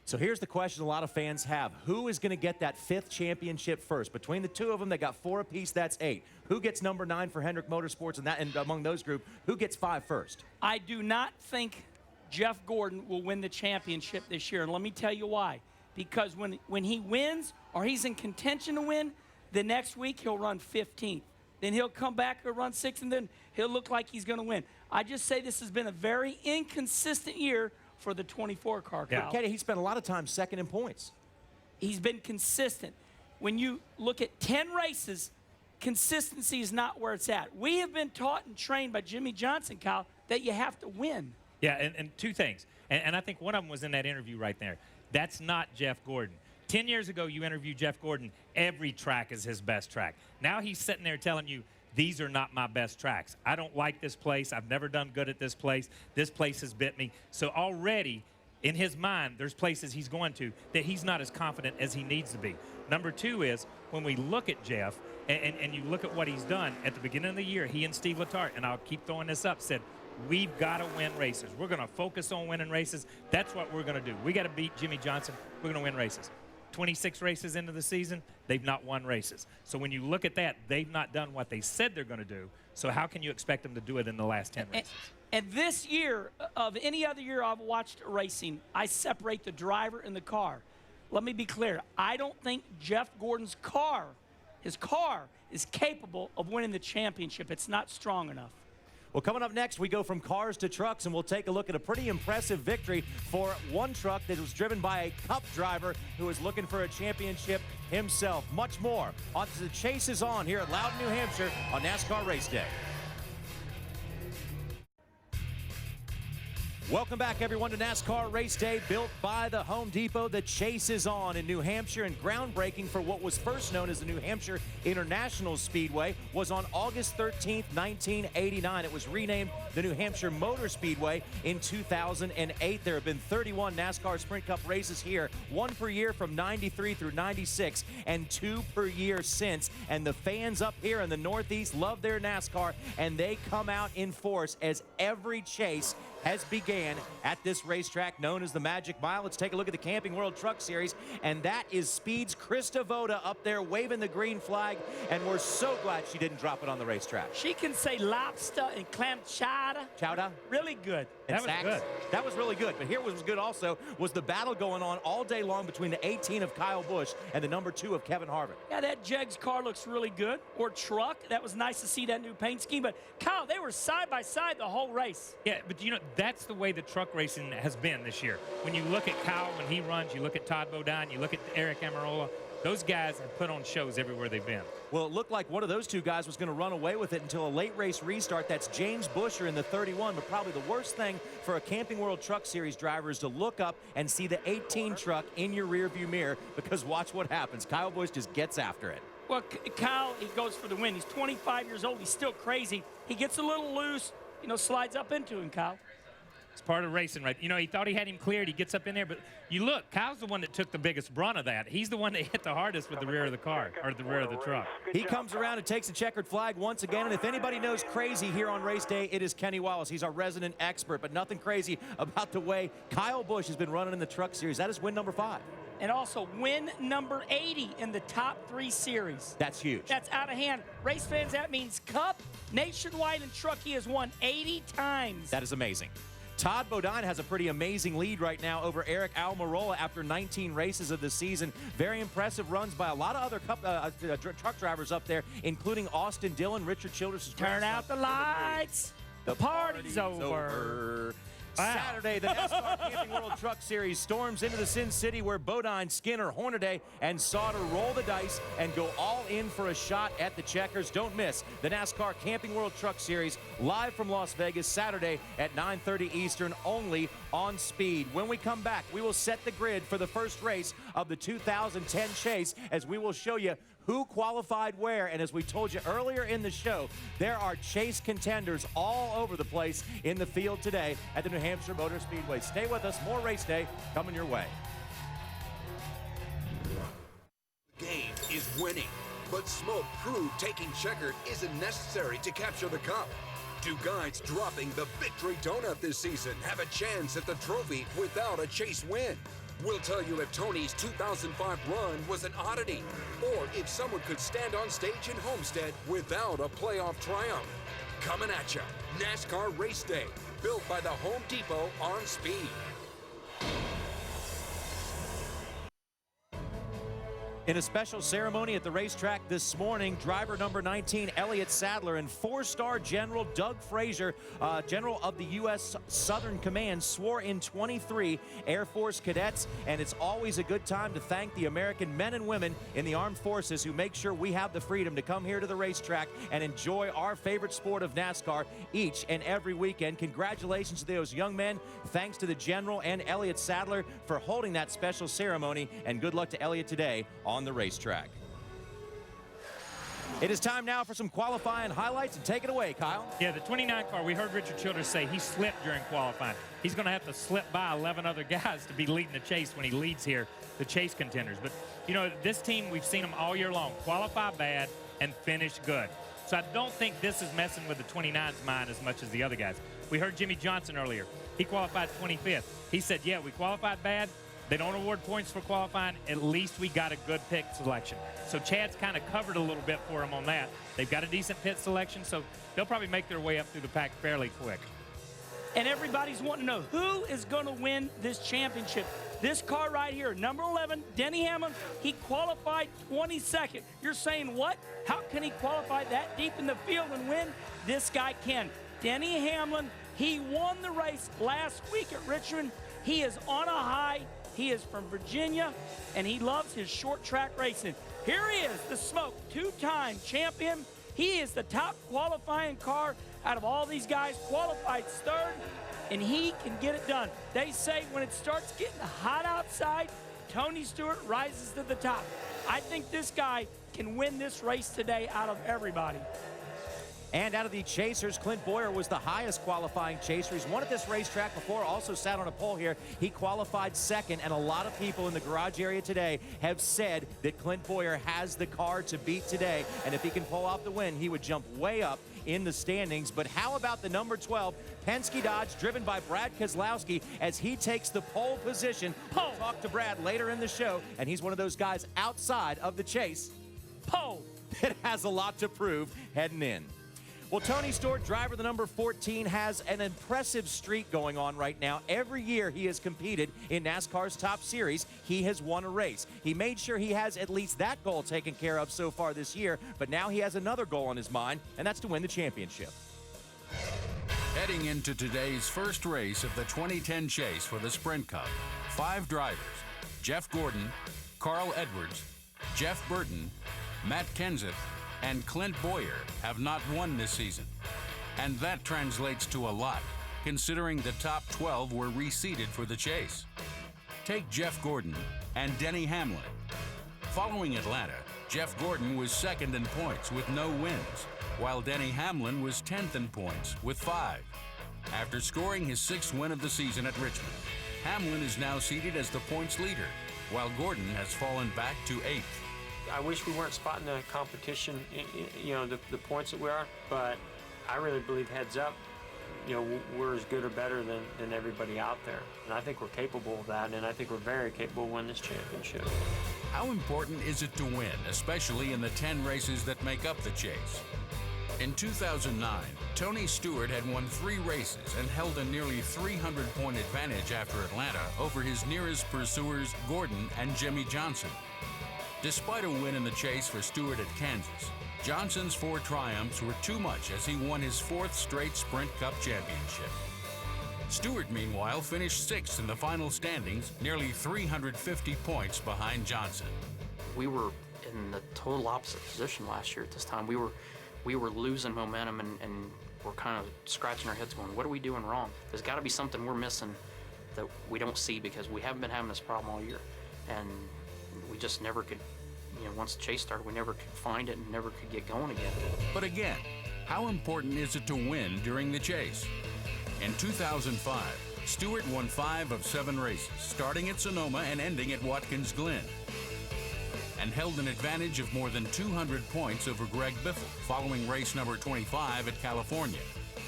So here's the question a lot of fans have. Who is going to get that 5th championship first? Between the 2 of them, they got 4 apiece. That's 8. Who gets number 9 for Hendrick Motorsports? And among those group, who gets 5 first? I do not think Jeff Gordon will win the championship this year, and let me tell you why. Because when he wins or he's in contention to win, the next week he'll run 15th. Then he'll come back and run 6th, and then he'll look like he's going to win. I just say this has been a very inconsistent year for the 24 car. Yeah. Kenny, he spent a lot of time second in points. He's been consistent. When you look at 10 races, consistency is not where it's at. We have been taught and trained by Jimmy Johnson, Kyle, that you have to win. Yeah, and 2 things. And I think one of them was in that interview right there. That's not Jeff Gordon. 10 years ago, you interviewed Jeff Gordon. Every track is his best track. Now he's sitting there telling you, these are not my best tracks. I don't like this place. I've never done good at this place. This place has bit me. So already, in his mind, there's places he's going to that he's not as confident as he needs to be. Number 2 is, when we look at Jeff, and you look at what he's done, at the beginning of the year, he and Steve Letarte, and I'll keep throwing this up, said, we've got to win races. We're going to focus on winning races. That's what we're going to do. We got to beat Jimmy Johnson. We're going to win races. 26 races into the season, they've not won races. So when you look at that, they've not done what they said they're going to do. So how can you expect them to do it in the last 10 races? And this year, of any other year I've watched racing, I separate the driver and the car. Let me be clear. I don't think Jeff Gordon's car, his car, is capable of winning the championship. It's not strong enough. Well, coming up next, we go from cars to trucks, and we'll take a look at a pretty impressive victory for one truck that was driven by a Cup driver who is looking for a championship himself. Much more on The Chase is on here at Loudon, New Hampshire on NASCAR Race Day. Welcome back, everyone, to NASCAR Race Day, built by the Home Depot. The Chase is on in New Hampshire, and groundbreaking for what was first known as the New Hampshire International Speedway was on August 13th, 1989. It was renamed the New Hampshire Motor Speedway in 2008. There have been 31 NASCAR Sprint Cup races here, 1 per year from 93 through 96, and 2 per year since. And the fans up here in the Northeast love their NASCAR, and they come out in force as every chase has began at this racetrack known as the Magic Mile. Let's take a look at the Camping World Truck Series, and that is Speed's Krista Voda up there waving the green flag, and we're so glad she didn't drop it on the racetrack. She can say lobster and clam chowder. Chowder? Really good. That was good. That was really good. But here was good also was the battle going on all day long between the 18 of Kyle Busch and the number 2 of Kevin Harvick. Yeah, that Jegs car looks really good. Or truck. That was nice to see that new paint scheme. But Kyle, they were side by side the whole race. Yeah, but you know, that's the way the truck racing has been this year. When you look at Kyle when he runs, you look at Todd Bodine, you look at Eric Amarola, those guys have put on shows everywhere they've been. Well, it looked like one of those 2 guys was going to run away with it until a late race restart. That's James Buescher in the 31. But probably the worst thing for a Camping World Truck Series driver is to look up and see the 18 truck in your rearview mirror, because watch what happens. Kyle Busch just gets after it. Well, Kyle, he goes for the win. He's 25 years old. He's still crazy. He gets a little loose, you know, slides up into him, Kyle. It's part of racing, right? You know, he thought he had him cleared. He gets up in there, but you look, Kyle's the one that took the biggest brunt of that. He's the one that hit the hardest with the rear of the car, or the rear of the truck. He comes around and takes the checkered flag once again, and if anybody knows crazy here on race day, it is Kenny Wallace. He's our resident expert, but nothing crazy about the way Kyle Busch has been running in the truck series. That is win number 5. And also win number 80 in the top 3 series. That's huge. That's out of hand. Race fans, that means Cup, Nationwide, and Truck. He has won 80 times. That is amazing. Todd Bodine has a pretty amazing lead right now over Eric Almirola after 19 races of the season. Very impressive runs by a lot of other truck drivers up there, including Austin Dillon, Richard Childress. Turn out the lights. The party's over. Wow. Saturday, the NASCAR Camping World Truck Series storms into the Sin City where Bodine, Skinner, Hornaday, and Sauter roll the dice and go all in for a shot at the checkers. Don't miss the NASCAR Camping World Truck Series live from Las Vegas Saturday at 9:30 Eastern, only on Speed. When we come back, we will set the grid for the first race of the 2010 Chase as we will show you who qualified where, and as we told you earlier in the show, there are Chase contenders all over the place in the field today at the New Hampshire Motor Speedway. Stay with us, more race day coming your way. The game is winning, but Smoke proved taking checkered isn't necessary to capture the cup. Do guides dropping the Victory Donut this season have a chance at the trophy without a Chase win? We'll tell you if Tony's 2005 run was an oddity, or if someone could stand on stage in Homestead without a playoff triumph. Coming at you, NASCAR Race Day, built by the Home Depot on Speed. In a special ceremony at the racetrack this morning, driver number 19, Elliott Sadler, and four-star General Doug Frazier, General of the U.S. Southern Command, swore in 23 Air Force cadets. And it's always a good time to thank the American men and women in the armed forces who make sure we have the freedom to come here to the racetrack and enjoy our favorite sport of NASCAR each and every weekend. Congratulations to those young men. Thanks to the General and Elliott Sadler for holding that special ceremony, and good luck to Elliott today on the racetrack. It is time now for some qualifying highlights, and take it away, Kyle. Yeah, the 29 car, we heard Richard Childress say he slipped during qualifying. He's going to have to slip by 11 other guys to be leading the chase when he leads here, the Chase contenders. But, you know, this team, we've seen them all year long, qualify bad and finish good. So I don't think this is messing with the 29's mind as much as the other guys. We heard Jimmy Johnson earlier. He qualified 25th. He said, yeah, we qualified bad. They don't award points for qualifying. At least we got a good pit selection. So Chad's kind of covered a little bit for him on that. They've got a decent pit selection, so they'll probably make their way up through the pack fairly quick. And everybody's wanting to know who is going to win this championship. This car right here, number 11, Denny Hamlin, he qualified 22nd. You're saying what? How can he qualify that deep in the field and win? This guy can. Denny Hamlin, he won the race last week at Richmond. He is on a high. He is from Virginia, and he loves his short track racing. Here he is, the Smoke, two-time champion. He is the top qualifying car out of all these guys, qualified third, and he can get it done. They say when it starts getting hot outside, Tony Stewart rises to the top. I think this guy can win this race today out of everybody. And out of the chasers, Clint Boyer was the highest qualifying chaser. He's won at this racetrack before, also sat on a pole here. He qualified second, and a lot of people in the garage area today have said that Clint Boyer has the car to beat today, and if he can pull off the win, he would jump way up in the standings. But how about the number 12, Penske Dodge, driven by Brad Keselowski, as he takes the pole position? We'll talk to Brad later in the show, and he's one of those guys outside of the chase that has a lot to prove heading in. Well, Tony Stewart, driver the number 14, has an impressive streak going on right now. Every year he has competed in NASCAR's top series, he has won a race. He made sure he has at least that goal taken care of so far this year, but now he has another goal on his mind, and that's to win the championship. Heading into today's first race of the 2010 Chase for the Sprint Cup, 5 drivers: Jeff Gordon, Carl Edwards, Jeff Burton, Matt Kenseth, and Clint Boyer have not won this season. And that translates to a lot, considering the top 12 were reseeded for the chase. Take Jeff Gordon and Denny Hamlin. Following Atlanta, Jeff Gordon was second in points with no wins, while Denny Hamlin was 10th in points with 5. After scoring his 6th win of the season at Richmond, Hamlin is now seated as the points leader, while Gordon has fallen back to 8th. I wish we weren't spotting the competition, you know, the points that we are, but I really believe heads up, you know, we're as good or better than everybody out there. And I think we're capable of that, and I think we're very capable of winning this championship. How important is it to win, especially in the 10 races that make up the chase? In 2009, Tony Stewart had won 3 races and held a nearly 300-point advantage after Atlanta over his nearest pursuers, Gordon and Jimmy Johnson. Despite a win in the chase for Stewart at Kansas, Johnson's 4 triumphs were too much as he won his 4th straight Sprint Cup championship. Stewart, meanwhile, finished 6th in the final standings, nearly 350 points behind Johnson. We were in the total opposite position last year at this time. We were losing momentum and we're kind of scratching our heads going, what are we doing wrong? There's got to be something we're missing that we don't see because we haven't been having this problem all year. And we just never could, once the chase started, we never could find it and never could get going again. But again, how important is it to win during the chase? In 2005, Stewart won 5 of 7 races, starting at Sonoma and ending at Watkins Glen, and held an advantage of more than 200 points over Greg Biffle following race number 25 at California,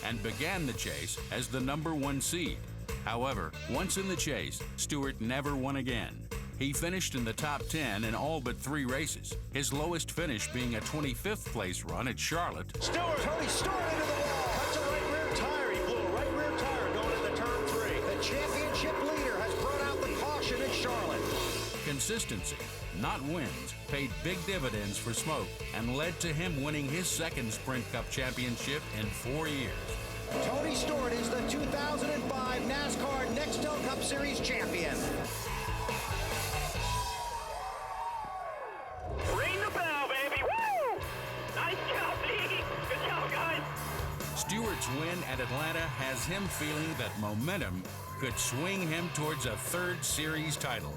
and began the chase as the number 1 seed. However, once in the chase, Stewart never won again. He finished in the top 10 in all but 3 races, his lowest finish being a 25th place run at Charlotte. Stewart, Tony Stewart into the wall, cuts a right rear tire. He blew a right rear tire going into turn 3. The championship leader has brought out the caution in Charlotte. Consistency, not wins, paid big dividends for Smoke and led to him winning his 2nd Sprint Cup championship in 4 years. Tony Stewart is the 2005 NASCAR Nextel Cup Series champion. Ring the bell, baby! Woo! Nice job, Nikki! Good job, guys! Stewart's win at Atlanta has him feeling that momentum could swing him towards a 3rd series title.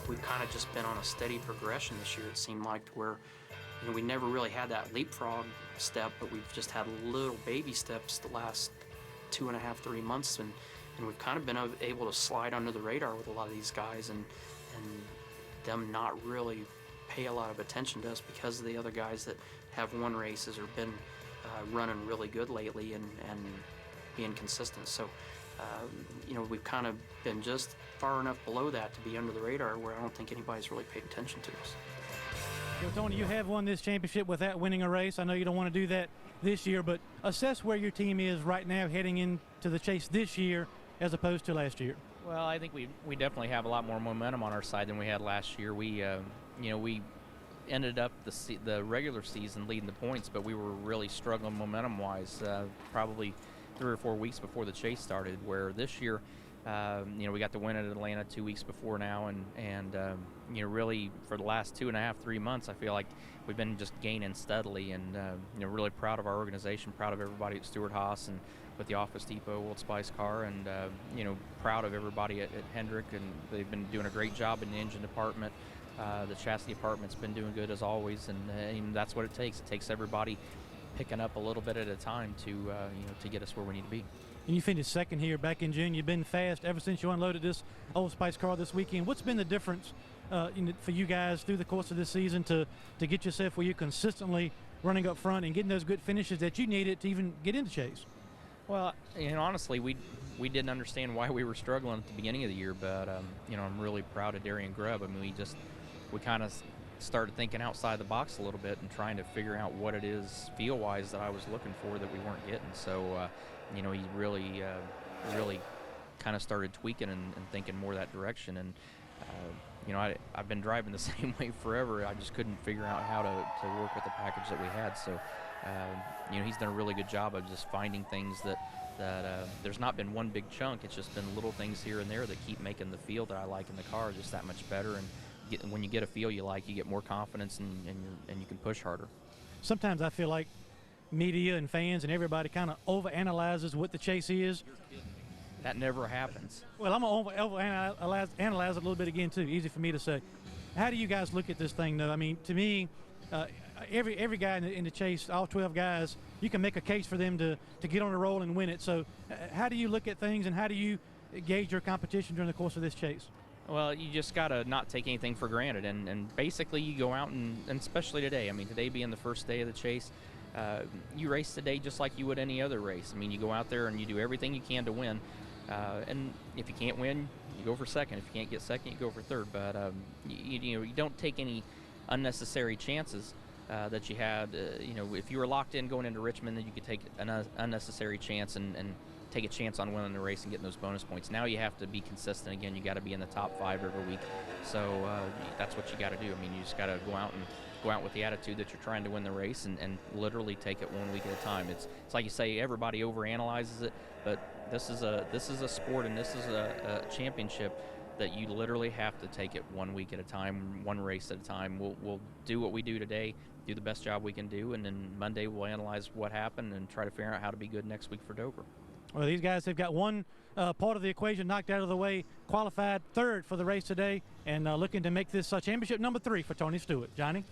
We've kind of just been on a steady progression this year, it seemed like, to where we never really had that leapfrog step, but we've just had little baby steps the last 2.5, 3 months, and we've kind of been able to slide under the radar with a lot of these guys and them not really pay a lot of attention to us because of the other guys that have won races or been running really good lately and being consistent. So, we've kind of been just far enough below that to be under the radar where I don't think anybody's really paid attention to us. Tony, you have won this championship without winning a race. I know you don't want to do that this year, but assess where your team is right now heading into the chase this year as opposed to last year. Well, I think we definitely have a lot more momentum on our side than we had last year. We ended up the regular season leading the points, but we were really struggling momentum-wise probably 3 or 4 weeks before the chase started, where this year we got the win at Atlanta 2 weeks before now, and really for the last 2.5, 3 months, I feel like we've been just gaining steadily, and really proud of our organization, proud of everybody at Stewart Haas and with the Office Depot Old Spice car, and proud of everybody at Hendrick, and they've been doing a great job in the engine department. The chassis department's been doing good as always, and that's what it takes. It takes everybody picking up a little bit at a time to get us where we need to be. And you finished 2nd here back in June. You've been fast ever since you unloaded this Old Spice car this weekend. What's been the difference for you guys through the course of this season to get yourself where you're consistently running up front and getting those good finishes that you needed to even get into chase? Well, honestly, we didn't understand why we were struggling at the beginning of the year, but I'm really proud of Darian Grubb. I mean, we kind of started thinking outside the box a little bit and trying to figure out what it is feel-wise that I was looking for that we weren't getting. So, he really kind of started tweaking and thinking more that direction. And, I've been driving the same way forever. I just couldn't figure out how to work with the package that we had. So, he's done a really good job of just finding things that there's not been one big chunk. It's just been little things here and there that keep making the feel that I like in the car just that much better. And when you get a feel you like, you get more confidence and you can push harder. Sometimes I feel like media and fans and everybody kind of overanalyzes what the chase is. That never happens. Well, I'm going to overanalyze it a little bit again, too. Easy for me to say. How do you guys look at this thing, though? I mean, to me, every guy in the chase, all 12 guys, you can make a case for them to get on a roll and win it. So how do you look at things, and how do you gauge your competition during the course of this chase? Well, you just got to not take anything for granted. And basically, you go out and especially today, I mean, today being the first day of the chase, you race today just like you would any other race. I mean, you go out there and you do everything you can to win. And if you can't win, you go for second. If you can't get second, you go for third. But you don't take any unnecessary chances. that you had. You know, if you were locked in going into Richmond, then you could take an unnecessary chance and take a chance on winning the race and getting those bonus points. Now you have to be consistent again. You got to be in the top 5 every week. So that's what you got to do. I mean, you just got to go out with the attitude that you're trying to win the race and literally take it 1 week at a time. It's like you say, everybody overanalyzes it, but this is a sport and this is a championship that you literally have to take it 1 week at a time, one race at a time. We'll do what we do today, do the best job we can do, and then Monday we'll analyze what happened and try to figure out how to be good next week for Dover. Well, these guys have got one part of the equation knocked out of the way, qualified 3rd for the race today, and looking to make this championship number 3 for Tony Stewart. Johnny?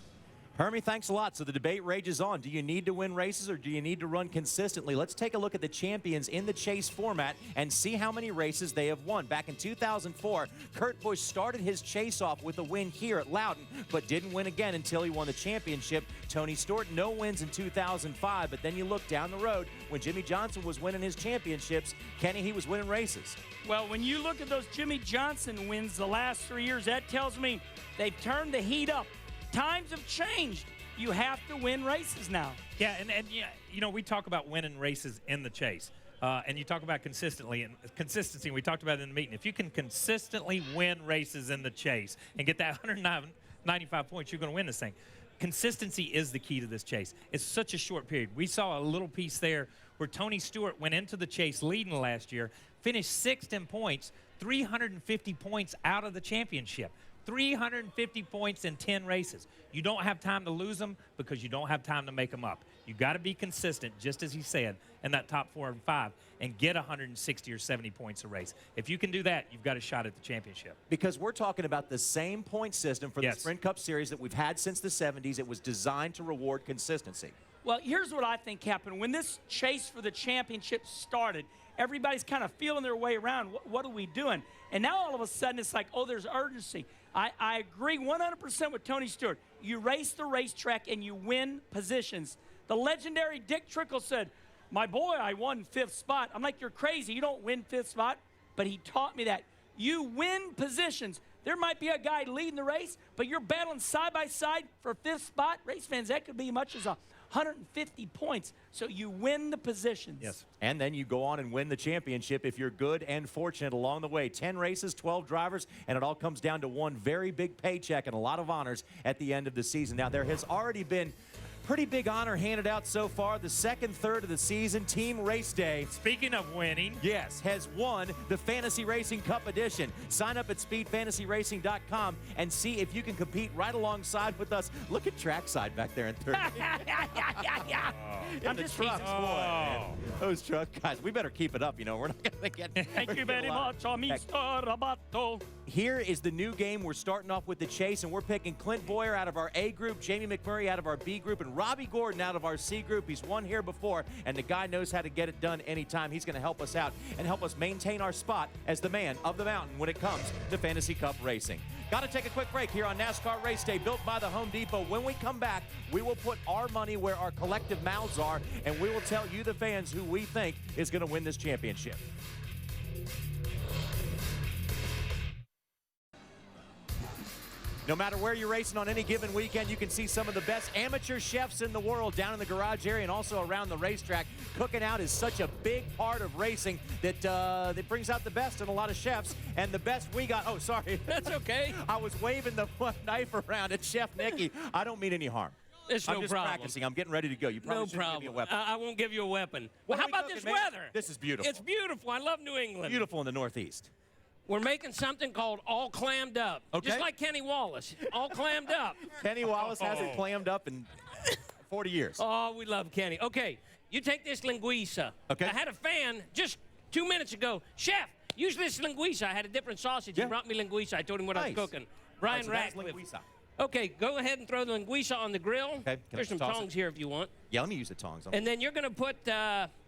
Hermie, thanks a lot. So the debate rages on. Do you need to win races or do you need to run consistently? Let's take a look at the champions in the chase format and see how many races they have won. Back in 2004, Kurt Busch started his chase off with a win here at Loudon, but didn't win again until he won the championship. Tony Stewart, no wins in 2005, but then you look down the road when Jimmy Johnson was winning his championships. Kenny, he was winning races. Well, when you look at those Jimmy Johnson wins the last 3 years, that tells me they've turned the heat up. Times have changed. You have to win races now. Yeah, and you know, we talk about winning races in the chase. And you talk about consistency, and we talked about it in the meeting. If you can consistently win races in the chase and get that 195 points, you're going to win this thing. Consistency is the key to this chase. It's such a short period. We saw a little piece there where Tony Stewart went into the chase leading last year, finished 6th in points, 350 points out of the championship. 350 points in 10 races. You don't have time to lose them because you don't have time to make them up. You got to be consistent, just as he said, in that top 4 and 5 and get 160 or 70 points a race. If you can do that, you've got a shot at the championship. Because we're talking about the same point system for the Sprint Cup Series that we've had since the 70s. It was designed to reward consistency. Well, here's what I think happened. When this chase for the championship started, everybody's kind of feeling their way around. What are we doing? And now all of a sudden it's like, oh, there's urgency. I agree 100% with Tony Stewart. You race the racetrack and you win positions. The legendary Dick Trickle said, my boy, I won 5th spot. I'm like, you're crazy. You don't win 5th spot. But he taught me that. You win positions. There might be a guy leading the race, but you're battling side by side for 5th spot. Race fans, that could be as much as 150 points. So you win the positions. Yes. And then you go on and win the championship if you're good and fortunate along the way. 10 races, 12 drivers, and it all comes down to one very big paycheck and a lot of honors at the end of the season. Now, there has already been pretty big honor handed out so far. The second third of the season, Team Race Day. Speaking of winning. Yes, has won the Fantasy Racing Cup Edition. Sign up at speedfantasyracing.com and see if you can compete right alongside with us. Look at Trackside back there in third. I'm just trucks, boy. Those truck guys, we better keep it up. You know, we're not going to get. Thank you very much, Mr. Roboto. Here is the new game. We're starting off with the chase, and we're picking Clint Boyer out of our A group, Jamie McMurray out of our B group, and Robbie Gordon out of our C group. He's won here before, and the guy knows how to get it done anytime. He's going to help us out and help us maintain our spot as the man of the mountain when it comes to Fantasy Cup racing. Got to take a quick break here on NASCAR Race Day, built by the Home Depot. When we come back, we will put our money where our collective mouths are, and we will tell you, the fans, who we think is going to win this championship. No matter where you're racing on any given weekend, you can see some of the best amateur chefs in the world down in the garage area and also around the racetrack. Cooking out is such a big part of racing that brings out the best in a lot of chefs. And the best we got, oh, sorry. That's okay. I was waving the knife around at Chef Nikki. I don't mean any harm. It's no I'm just problem. practicing. I'm getting ready to go. You probably shouldn't give me a weapon. I won't give you a weapon. Well, how about this man? weather? This is beautiful. It's beautiful. I love New England. Beautiful in the Northeast. We're making something called all clammed up. Okay. Just like Kenny Wallace. All clammed up. Kenny Wallace hasn't clammed up in 40 years. Oh, we love Kenny. Okay, you take this linguiça. Okay. I had a fan just 2 minutes ago. Chef, use this linguiça. I had a different sausage. He brought me linguiça. I told him what I was cooking. Brian Ratcliffe. Okay, go ahead and throw the linguiça on the grill. Okay. There's some tongs here if you want. Yeah, let me use the tongs. And then you're going to put,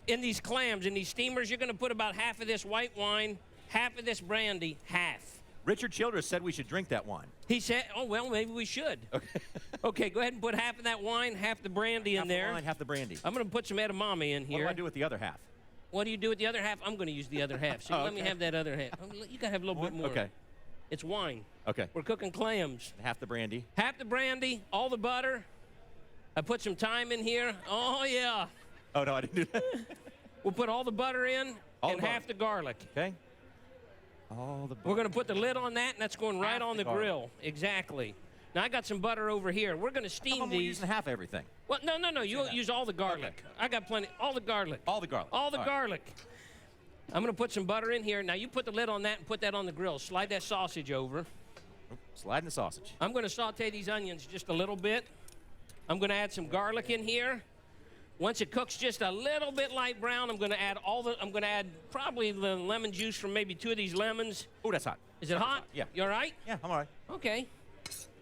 in these clams, in these steamers, you're going to put about half of this white wine, half of this brandy, half. Richard Childress said we should drink that wine. He said, oh, well, maybe we should. Okay. Okay, go ahead and put half of that wine, half the brandy in there. Half the wine, half the brandy. I'm going to put some edamame in here. What do I do with the other half? What do you do with the other half? I'm going to use the other half. So let me have that other half. You got to have a little bit more. Okay. It's wine. Okay. We're cooking clams. Half the brandy. Half the brandy, all the butter, I put some thyme in here. Oh, yeah. Oh, no, I didn't do that. We'll put all the butter in and butter. half the garlic. Okay. All the butter. We're going to put the lid on that, and that's going right on the grill. Exactly. Now, I got some butter over here. We're going to steam these. We're using half everything. Well, no. You'll use all the garlic. Okay. I got plenty. All the garlic. All the garlic. All the garlic. I'm going to put some butter in here. Now, you put the lid on that and put that on the grill. Slide that sausage over. Sliding the sausage. I'm going to saute these onions just a little bit. I'm going to add some garlic in here. Once it cooks just a little bit light brown, I'm going to add probably the lemon juice from maybe 2 of these lemons. Oh, that's hot. Is it hot? Yeah. You all right? Yeah, I'm all right. Okay.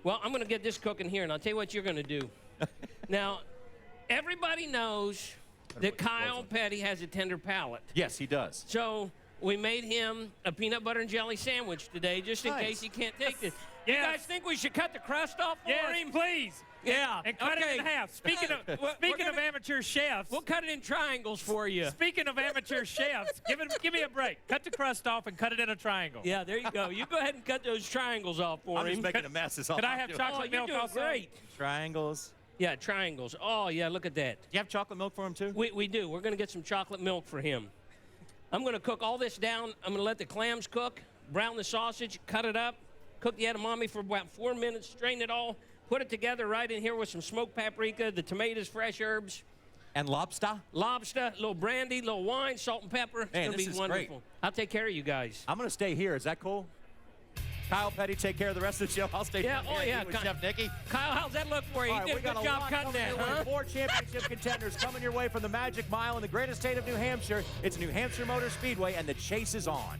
Well, I'm going to get this cooking here, and I'll tell you what you're going to do. Now, everybody knows that Kyle Petty has a tender palate. Yes, he does. So we made him a peanut butter and jelly sandwich today, just in case he can't take this. You guys think we should cut the crust off for him? Please. Yeah. And cut it in half. Speaking of amateur chefs. We'll cut it in triangles for you. Speaking of amateur chefs, give me a break. Cut the crust off and cut it in a triangle. Yeah, there you go. You go ahead and cut those triangles off for him. I'm just making a mess. Is all Could I have chocolate milk also? Great. Triangles. Yeah, triangles. Oh, yeah, look at that. Do you have chocolate milk for him, too? We do. We're going to get some chocolate milk for him. I'm going to cook all this down. I'm going to let the clams cook, brown the sausage, cut it up, cook the edamame for about 4 minutes, strain it all, put it together right in here with some smoked paprika, the tomatoes, fresh herbs. And lobster? Lobster, a little brandy, a little wine, salt and pepper. It's going to be wonderful. Great. I'll take care of you guys. I'm going to stay here. Is that cool? Kyle Petty, take care of the rest of the show. I'll stay here with Chef Nikki. Kyle, how's that look for you? You did a good job cutting that, huh? 4 championship contenders coming your way from the Magic Mile in the greatest state of New Hampshire. It's New Hampshire Motor Speedway, and the chase is on.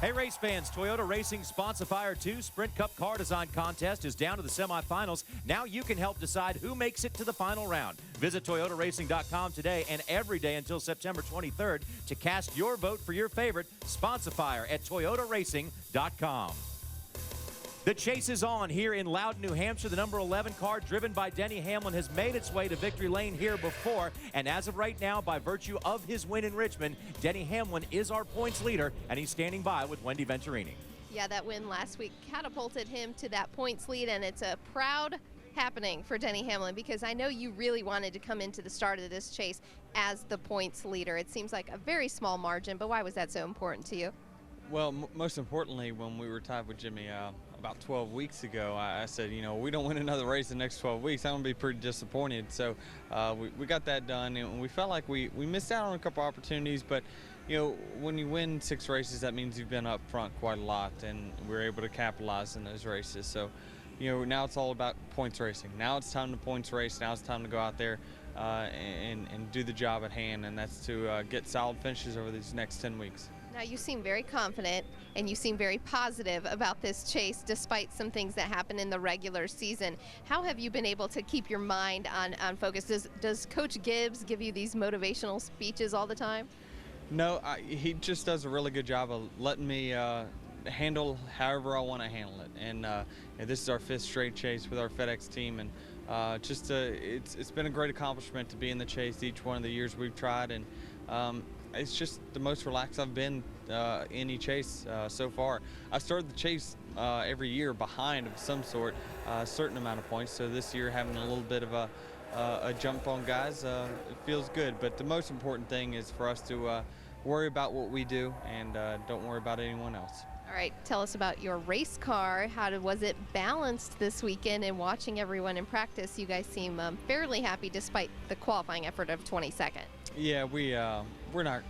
Hey, race fans, Toyota Racing Sponsifire 2 Sprint Cup Car Design Contest is down to the semifinals. Now you can help decide who makes it to the final round. Visit ToyotaRacing.com today and every day until September 23rd to cast your vote for your favorite Sponsifire at ToyotaRacing.com. The chase is on here in Loudon, New Hampshire. The number 11 car, driven by Denny Hamlin, has made its way to victory lane here before. And as of right now, by virtue of his win in Richmond, Denny Hamlin is our points leader, and he's standing by with Wendy Venturini. Yeah, that win last week catapulted him to that points lead, and it's a proud happening for Denny Hamlin, because I know you really wanted to come into the start of this chase as the points leader. It seems like a very small margin, but why was that so important to you? Well, most importantly, when we were tied with Jimmy about 12 weeks ago, I said, you know, we don't win another race the next 12 weeks, I'm going to be pretty disappointed. So we got that done, and we felt like we missed out on a couple opportunities, but, you know, when you win 6 races, that means you've been up front quite a lot, and we're able to capitalize in those races. So, you know, now it's all about points racing. Now it's time to points race. Now it's time to go out there and do the job at hand, and that's to get solid finishes over these next 10 weeks. Now, you seem very confident and you seem very positive about this chase despite some things that happened in the regular season. How have you been able to keep your mind on focus? Does Coach Gibbs give you these motivational speeches all the time? No, he just does a really good job of letting me handle however I want to handle it. And this is our 5th straight chase with our FedEx team, and it's been a great accomplishment to be in the chase each one of the years we've tried, and it's just the most relaxed I've been any chase so far. I started the chase every year behind of some sort, a certain amount of points. So this year, having a little bit of a jump on guys, it feels good. But the most important thing is for us to worry about what we do and don't worry about anyone else. All right, tell us about your race car. Was it balanced this weekend? And watching everyone in practice, you guys seem fairly happy despite the qualifying effort of 22nd. Yeah, we're not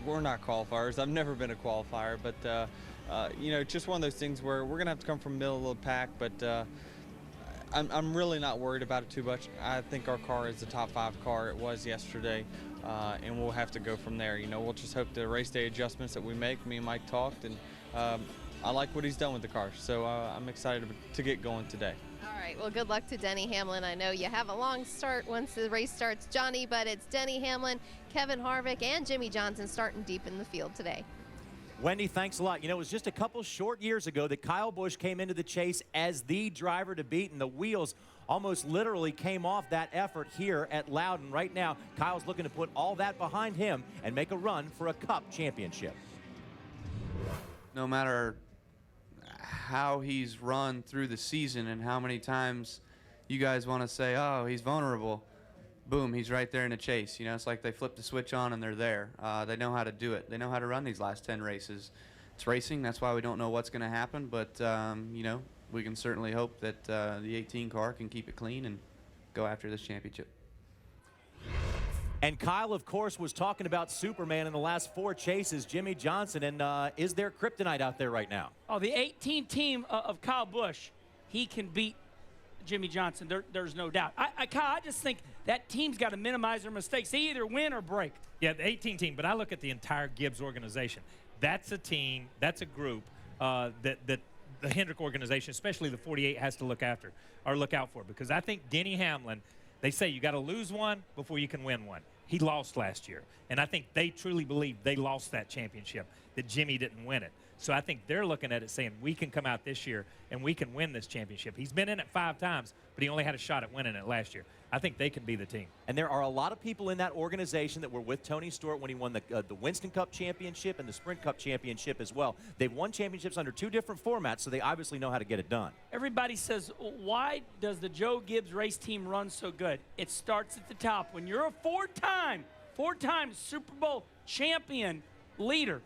qualifiers. I've never been a qualifier, but you know, just one of those things where we're gonna have to come from the middle of the pack. But I'm really not worried about it too much. I think our car is the top 5 car it was yesterday, and we'll have to go from there. You know, we'll just hope the race day adjustments that we make. Me and Mike talked, and I like what he's done with the car, so I'm excited to get going today. All right, well, good luck to Denny Hamlin. I know you have a long start once the race starts, Johnny, but it's Denny Hamlin, Kevin Harvick, and Jimmy Johnson starting deep in the field today. Wendy, thanks a lot. You know, it was just a couple short years ago that Kyle Busch came into the chase as the driver to beat, and the wheels almost literally came off that effort here at Loudon. Right now, Kyle's looking to put all that behind him and make a run for a Cup championship. No matter how he's run through the season and how many times you guys want to say, oh, he's vulnerable. Boom, he's right there in the chase. You know, it's like they flip the switch on and they're there. They know how to do it. They know how to run these last 10 races. It's racing. That's why we don't know what's going to happen. But, you know, we can certainly hope that the 18 car can keep it clean and go after this championship. And Kyle, of course, was talking about Superman in the last 4 chases, Jimmy Johnson. And is there kryptonite out there right now? Oh, the 18 team of Kyle Busch, he can beat Jimmy Johnson. There's no doubt. Kyle, I just think that team's got to minimize their mistakes. They either win or break. Yeah, the 18 team, but I look at the entire Gibbs organization. That's a team, that's a group that the Hendrick organization, especially the 48, has to look after or look out for, because I think Denny Hamlin, they say you got to lose one before you can win one. He lost last year, and I think they truly believe they lost that championship, that Jimmy didn't win it. So I think they're looking at it saying, we can come out this year and we can win this championship. He's been in it 5 times, but he only had a shot at winning it last year. I think they can be the team. And there are a lot of people in that organization that were with Tony Stewart when he won the Winston Cup Championship and the Sprint Cup Championship as well. They've won championships under 2 different formats, so they obviously know how to get it done. Everybody says, why does the Joe Gibbs race team run so good? It starts at the top. When you're a 4-time Super Bowl champion leader,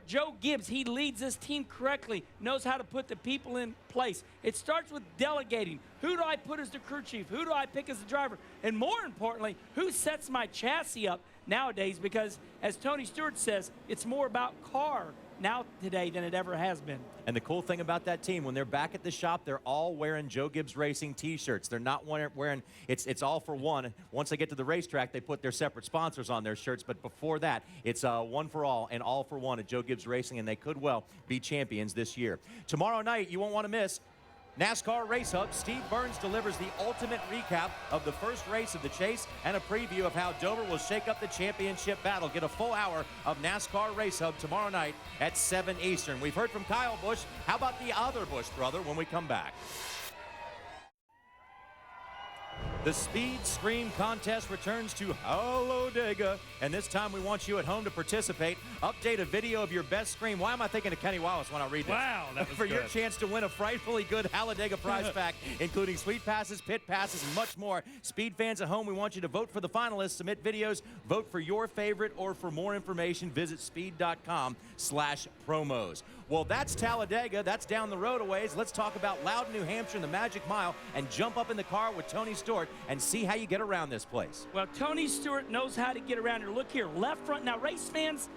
Joe Gibbs, he leads this team correctly, knows how to put the people in place. It starts with delegating. Who do I put as the crew chief? Who do I pick as the driver? And more importantly, who sets my chassis up nowadays? Because as Tony Stewart says, it's more about car now today than it ever has been. And the cool thing about that team, when they're back at the shop, they're all wearing Joe Gibbs Racing T-shirts. They're not wearing it's all for one. Once they get to the racetrack, they put their separate sponsors on their shirts. But before that, it's one for all and all for one at Joe Gibbs Racing, and they could well be champions this year. Tomorrow night, you won't want to miss NASCAR Race Hub. Steve Burns delivers the ultimate recap of the first race of the chase and a preview of how Dover will shake up the championship battle. Get a full hour of NASCAR Race Hub tomorrow night at 7 Eastern. We've heard from Kyle Busch. How about the other Busch brother when we come back? The Speed Scream contest returns to Talladega, and this time we want you at home to participate. Update a video of your best scream. Why am I thinking of Kenny Wallace when I read this? Wow, that was For good. your chance to win a frightfully good Talladega prize pack, including suite passes, pit passes, and much more. Speed fans at home, we want you to vote for the finalists, submit videos, vote for your favorite, or for more information, visit speed.com/promos. Well, that's Talladega. That's down the road a ways. Let's talk about Loudon, New Hampshire, and the Magic Mile, and jump up in the car with Tony Stewart and see how you get around this place. Well, Tony Stewart knows how to get around here. Look here, left front. Now, race fans,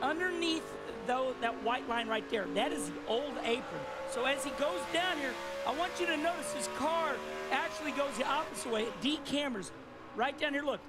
underneath though that white line right there, that is the old apron. So as he goes down here, I want you to notice his car actually goes the opposite way. It decamers right down here. Look,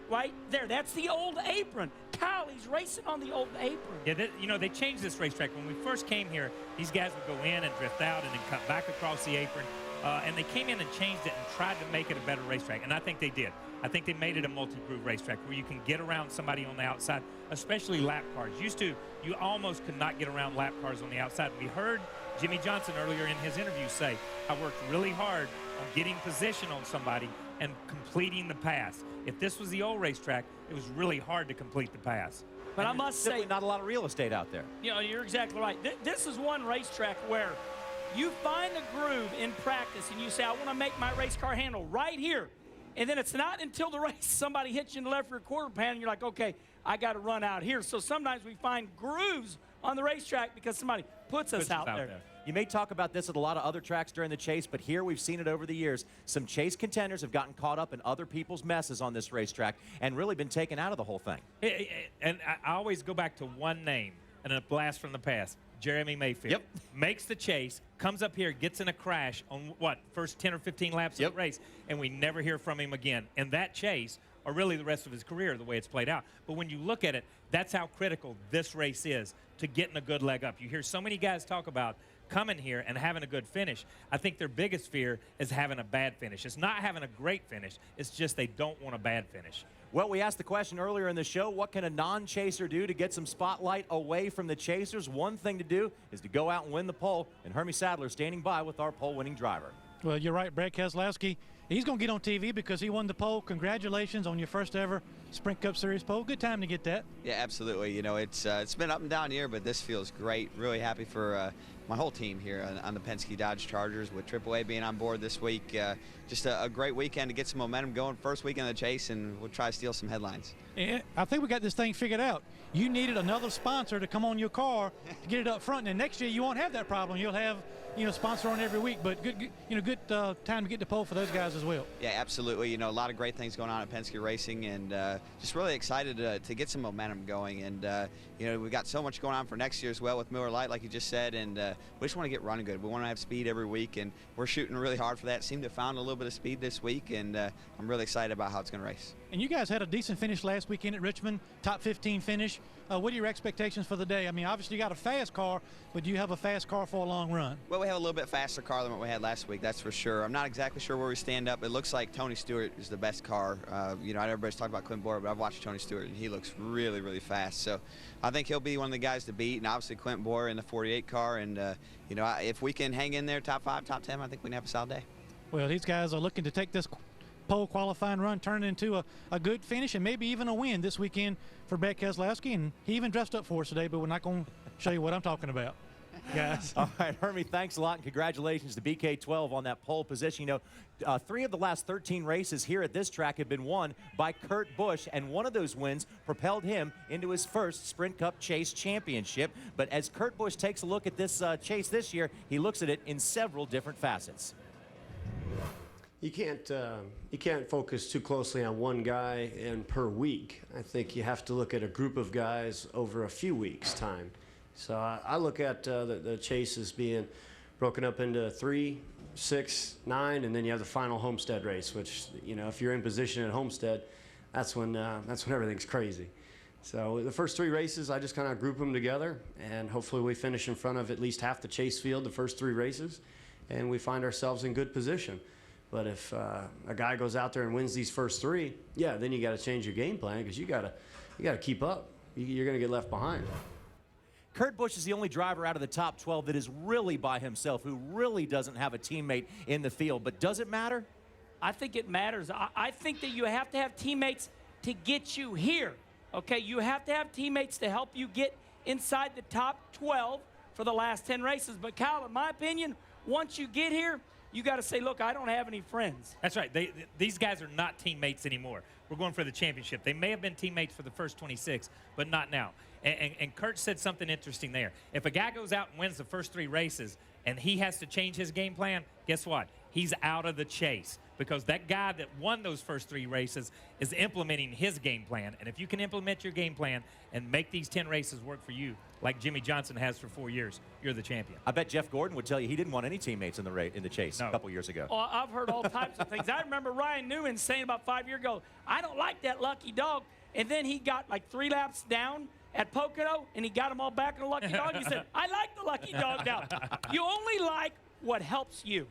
right there. That's the old apron. Kyle, he's racing on the old apron. Yeah, you know, they changed this racetrack. When we first came here, these guys would go in and drift out and then cut back across the apron. And they came in and changed it and tried to make it a better racetrack, and I think they did. I think they made it a multi-groove racetrack where you can get around somebody on the outside, especially lap cars. Used to, you almost could not get around lap cars on the outside. We heard Jimmy Johnson earlier in his interview say, I worked really hard on getting position on somebody and completing the pass. If this was the old racetrack, it was really hard to complete the pass. But I must say, not a lot of real estate out there. You know, you're exactly right. This is one racetrack where you find a groove in practice and you say, I want to make my race car handle right here. And then it's not until the race somebody hits you in the left rear quarter pan and you're like, okay, I got to run out here. So sometimes we find grooves on the racetrack because somebody puts us out there. You may talk about this at a lot of other tracks during the chase, but here we've seen it over the years. Some chase contenders have gotten caught up in other people's messes on this racetrack and really been taken out of the whole thing. And I always go back to one name and a blast from the past. Jeremy Mayfield. Yep. Makes the chase, comes up here, gets in a crash on what, first 10 or 15 laps of the race, and we never hear from him again. And that chase, or really the rest of his career, the way it's played out. But when you look at it, that's how critical this race is to getting a good leg up. You hear so many guys talk about coming here and having a good finish. I think their biggest fear is having a bad finish. It's not having a great finish. It's just they don't want a bad finish. Well, we asked the question earlier in the show, what can a non-chaser do to get some spotlight away from the chasers? One thing to do is to go out and win the pole, and Hermie Sadler standing by with our pole-winning driver. Well, you're right, Brad Keselowski. He's going to get on TV because he won the pole. Congratulations on your first ever Sprint Cup Series pole. Good time to get that. Yeah, absolutely. You know, it's been up and down here, but this feels great. Really happy for my whole team here on the Penske Dodge Chargers, with AAA being on board this week. Just a great weekend to get some momentum going. First weekend of the chase, and we'll try to steal some headlines. And I think we got this thing figured out. You needed another sponsor to come on your car to get it up front, and next year you won't have that problem. You'll have, sponsor on every week. But good time to get the pole for those guys as well. Yeah, absolutely. A lot of great things going on at Penske Racing, and just really excited to get some momentum going. And we got so much going on for next year as well with Miller Lite, like you just said. And we just want to get running good. We want to have speed every week, and we're shooting really hard for that. Seem to have found a little bit of speed this week, and I'm really excited about how it's going to race. And you guys had a decent finish last weekend at Richmond, top 15 finish. What are your expectations for the day? I mean, obviously you got a fast car, but do you have a fast car for a long run? Well, we have a little bit faster car than what we had last week, that's for sure. I'm not exactly sure where we stand up. It looks like Tony Stewart is the best car. I know everybody's talking about Clint Boyer, but I've watched Tony Stewart, and he looks really, really fast. So I think he'll be one of the guys to beat, and obviously Clint Boyer in the 48 car. And, if we can hang in there top 5, top 10, I think we can have a solid day. Well, these guys are looking to take this pole qualifying run, turn it into a good finish, and maybe even a win this weekend for Brad Keselowski. And he even dressed up for us today, but we're not going to show you what I'm talking about, guys. All right, Hermie, thanks a lot, and congratulations to BK12 on that pole position. 3 of the last 13 races here at this track have been won by Kurt Busch, and one of those wins propelled him into his first Sprint Cup Chase Championship. But as Kurt Busch takes a look at this chase this year, he looks at it in several different facets. You can't focus too closely on one guy and per week. I think you have to look at a group of guys over a few weeks' time. So I look at the chase as being broken up into 3, 6, 9, and then you have the final Homestead race, which, if you're in position at Homestead, that's when everything's crazy. So the first 3 races, I just kind of group them together, and hopefully we finish in front of at least half the chase field the first 3 races, and we find ourselves in good position. But if a guy goes out there and wins these first 3, yeah, then you got to change your game plan, because you got to keep up. You're going to get left behind. Kurt Busch is the only driver out of the top 12 that is really by himself, who really doesn't have a teammate in the field. But does it matter? I think it matters. I think that you have to have teammates to get you here. Okay, you have to have teammates to help you get inside the top 12 for the last 10 races. But Kyle, in my opinion, once you get here, you got to say, look, I don't have any friends. That's right. These guys are not teammates anymore. We're going for the championship. They may have been teammates for the first 26, but not now. And Kurt said something interesting there. If a guy goes out and wins the first 3 races and he has to change his game plan, guess what? He's out of the chase, because that guy that won those first 3 races is implementing his game plan. And if you can implement your game plan and make these 10 races work for you, like Jimmy Johnson has for 4 years, you're the champion. I bet Jeff Gordon would tell you he didn't want any teammates in the chase a couple years ago. Oh, I've heard all types of things. I remember Ryan Newman saying about 5 years ago, I don't like that lucky dog. And then he got like 3 laps down at Pocono, and he got them all back in the lucky dog. He said, I like the lucky dog now. You only like what helps you.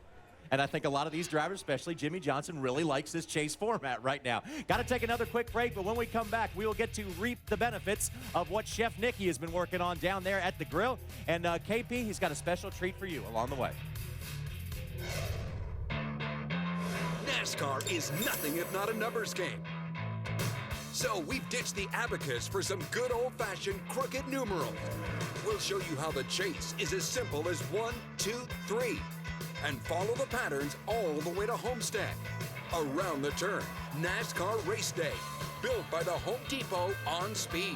And I think a lot of these drivers, especially Jimmy Johnson, really likes this chase format right now. Got to take another quick break, but when we come back, we will get to reap the benefits of what Chef Nikki has been working on down there at the grill. And KP, he's got a special treat for you along the way. NASCAR is nothing if not a numbers game. So we've ditched the abacus for some good old-fashioned crooked numerals. We'll show you how the chase is as simple as 1, 2, 3. And follow the patterns all the way to Homestead. Around the turn, NASCAR Race Day, built by the Home Depot on speed.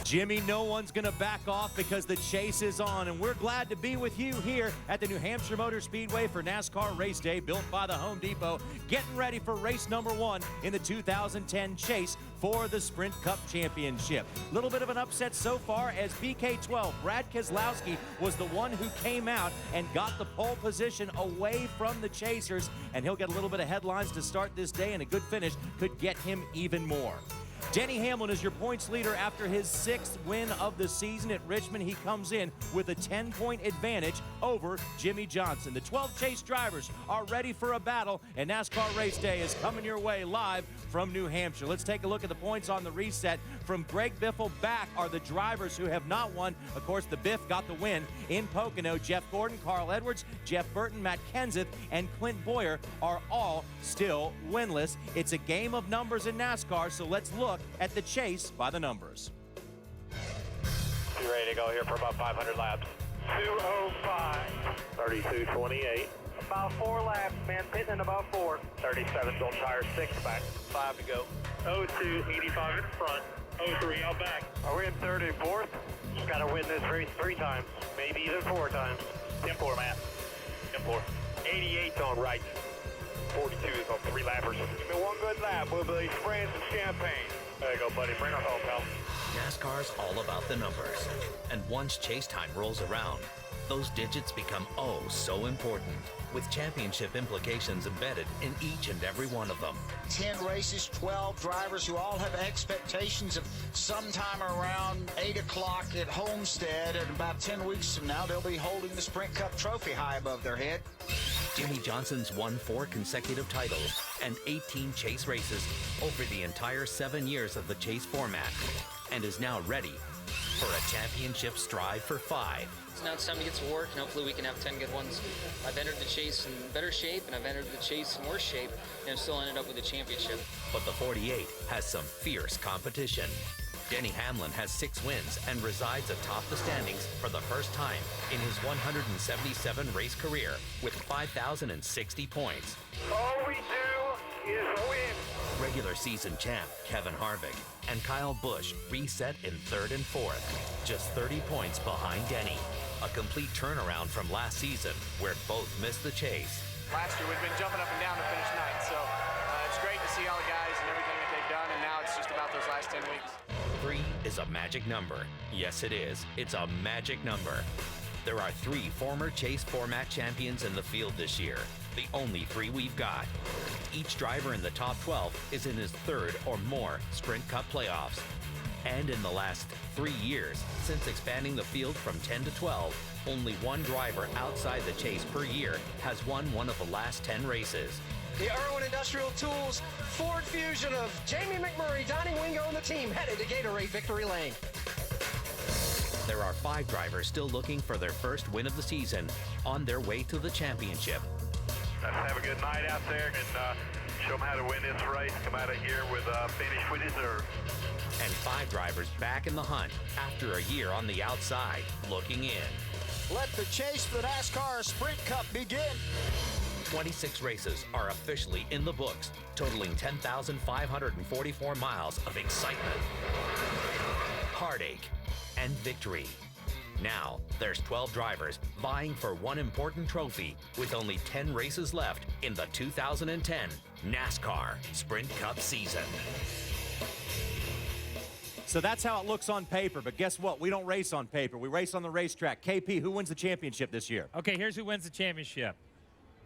Jimmy, no one's going to back off because the chase is on, and we're glad to be with you here at the New Hampshire Motor Speedway for NASCAR Race Day, built by the Home Depot, getting ready for race number 1 in the 2010 chase for the Sprint Cup Championship. Little bit of an upset so far, as BK12, Brad Keselowski, was the one who came out and got the pole position away from the chasers, and he'll get a little bit of headlines to start this day, and a good finish could get him even more. Denny Hamlin is your points leader after his 6th win of the season at Richmond. He comes in with a 10-point advantage over Jimmy Johnson. The 12 chase drivers are ready for a battle, and NASCAR Race Day is coming your way live from New Hampshire. Let's take a look at the points on the reset. From Greg Biffle back are the drivers who have not won. Of course, the Biff got the win in Pocono. Jeff Gordon, Carl Edwards, Jeff Burton, Matt Kenseth, and Clint Boyer are all still winless. It's a game of numbers in NASCAR, so let's look at the chase by the numbers. Be ready to go here for about 500 laps. 2:05. 32:28. About 4 laps, man. Pitting in about 4. 37's on tire 6 back. 5 to go. 02, 85 in front. 03 out back. Are we in 3rd and 4th? Just got to win this race 3 times, maybe even 4 times. 10-4, man. 10-4. 88's on right. 42 is on 3 lappers. Give me one good lap. We'll be spraying some champagne. There you go, buddy. Bring her home, pal. NASCAR's all about the numbers. And once chase time rolls around, those digits become oh so important, with championship implications embedded in each and every one of them. 10 races, 12 drivers who all have expectations of sometime around 8 o'clock at Homestead, and about 10 weeks from now, they'll be holding the Sprint Cup trophy high above their head. Jimmie Johnson's won 4 consecutive titles and 18 chase races over the entire 7 years of the chase format, and is now ready for a championship strive for 5. So now it's time to get to work, and hopefully we can have 10 good ones. I've entered the chase in better shape, and I've entered the chase in worse shape, and I've still ended up with a championship. But the 48 has some fierce competition. Denny Hamlin has 6 wins and resides atop the standings for the first time in his 177 race career with 5,060 points. All we do is win. Regular season champ Kevin Harvick and Kyle Busch reset in 3rd and 4th, just 30 points behind Denny. A complete turnaround from last season, where both missed the chase. Last year we've been jumping up and down to finish ninth, so it's great to see all the guys and everything that they've done, and now it's just about those last 10 weeks. 3 is a magic number. Yes, it is. It's a magic number. There are 3 former chase format champions in the field this year, the only 3 we've got. Each driver in the top 12 is in his 3rd or more Sprint Cup playoffs. And in the last 3 years, since expanding the field from 10 to 12, only 1 driver outside the chase per year has won one of the last 10 races. The Irwin Industrial Tools Ford Fusion of Jamie McMurray, Donnie Wingo, and the team headed to Gatorade Victory Lane. There are 5 drivers still looking for their first win of the season on their way to the championship. Let's have a good night out there and show them how to win this race. Come out of here with a finish we deserve. And 5 drivers back in the hunt after a year on the outside, looking in. Let the chase for the NASCAR Sprint Cup begin. 26 races are officially in the books, totaling 10,544 miles of excitement, heartache, and victory. Now, there's 12 drivers vying for one important trophy with only 10 races left in the 2010 NASCAR Sprint Cup season. So that's how it looks on paper, but guess what? We don't race on paper. We race on the racetrack. KP, who wins the championship this year? Okay, here's who wins the championship.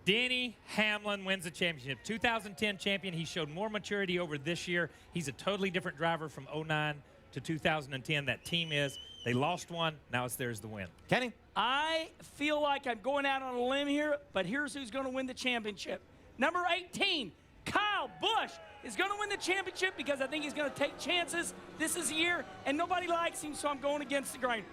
Denny Hamlin wins the championship. 2010 champion. He showed more maturity over this year. He's a totally different driver from 09 to 2010. That team is. They lost one. Now it's theirs to win. Kenny? I feel like I'm going out on a limb here, but here's who's going to win the championship. Number 18, Kyle Busch is going to win the championship because I think he's going to take chances. This is a year, and nobody likes him, so I'm going against the grain.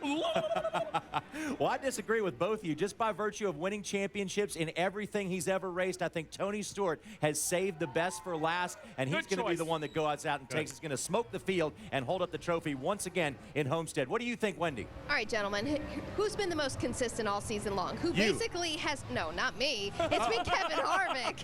Well, I disagree with both of you. Just by virtue of winning championships in everything he's ever raced, I think Tony Stewart has saved the best for last, and he's going to be the one that goes out and takes. He's going to smoke the field and hold up the trophy once again in Homestead. What do you think, Wendy? All right, gentlemen, who's been the most consistent all season long? Who basically has, no, not me. It's been Kevin Harvick.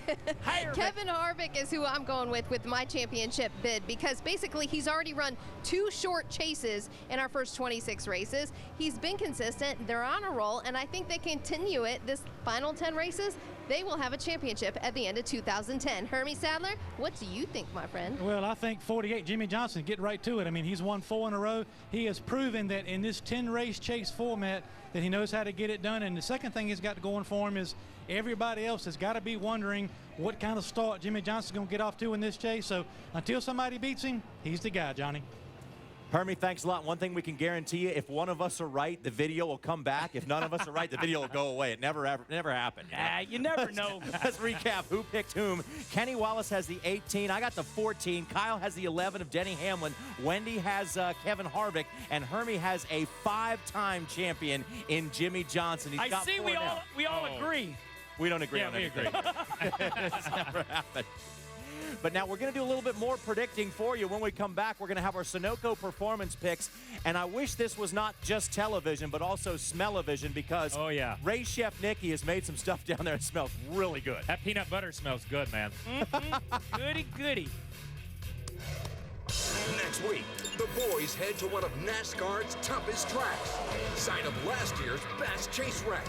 Kevin Harvick is who I'm going with my championship bid, because basically he's already run 2 short chases in our first 26 races. He's been consistent. They're on a roll, and I think they continue it this final 10 races. They will have a championship at the end of 2010. Hermie Sadler, what do you think, my friend? Well, I think 48, Jimmie Johnson, get right to it. I mean, he's won 4 in a row. He has proven that in this 10-race chase format that he knows how to get it done. And the second thing he's got going for him is everybody else has got to be wondering what kind of start Jimmie Johnson's going to get off to in this chase. So until somebody beats him, he's the guy, Johnny. Hermie, thanks a lot. One thing we can guarantee you, if one of us are right, the video will come back. If none of us are right, the video will go away. It never happened. You never know. Let's recap who picked whom. Kenny Wallace has the 18. I got the 14. Kyle has the 11 of Denny Hamlin. Wendy has Kevin Harvick. And Hermie has a 5-time champion in Jimmie Johnson. He's got 4 now. we all agree. We don't agree on we anything. agree. It's never happened. But now we're going to do a little bit more predicting for you. When we come back, we're going to have our Sunoco performance picks. And I wish this was not just television, but also smell-o-vision, because Ray Chef Nikki has made some stuff down there that smells really good. That peanut butter smells good, man. Goody, goody. Next week, the boys head to one of NASCAR's toughest tracks, site of last year's best chase wreck.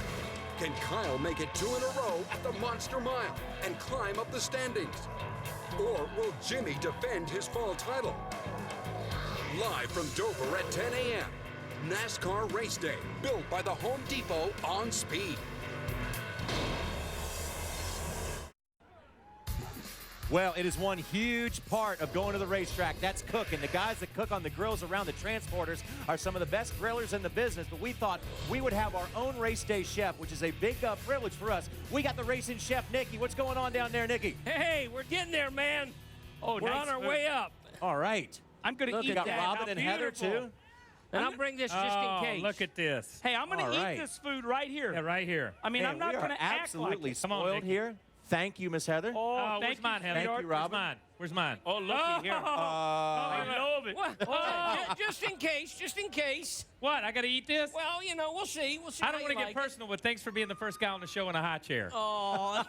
Can Kyle make it 2 in a row at the Monster Mile and climb up the standings? Or will Jimmy defend his fall title? Live from Dover at 10 a.m., NASCAR Race Day, built by the Home Depot on speed. Well, it is one huge part of going to the racetrack. That's cooking. The guys that cook on the grills around the transporters are some of the best grillers in the business, but we thought we would have our own race day chef, which is a big privilege for us. We got the racing chef, Nikki. What's going on down there, Nikki? Hey, we're getting there, man. Oh, we're on our way up. All right. I'm going to eat got that. Robin and Heather, too. And I'll bring this just in case. Look at this. Hey, I'm going to eat this food right here. Yeah, right here. I mean, I'm not going to act like absolutely it. spoiled here. Thank you, Miss Heather. Oh, thank where's mine, Heather? Thank you, Robin. Where's mine? Where's mine? Oh, looky here. I love it. Just in case, just in case. What? I got to eat this? Well, you know, we'll see. We'll see. I don't want to get personal, but thanks for being the first guy on the show in a high chair. Oh.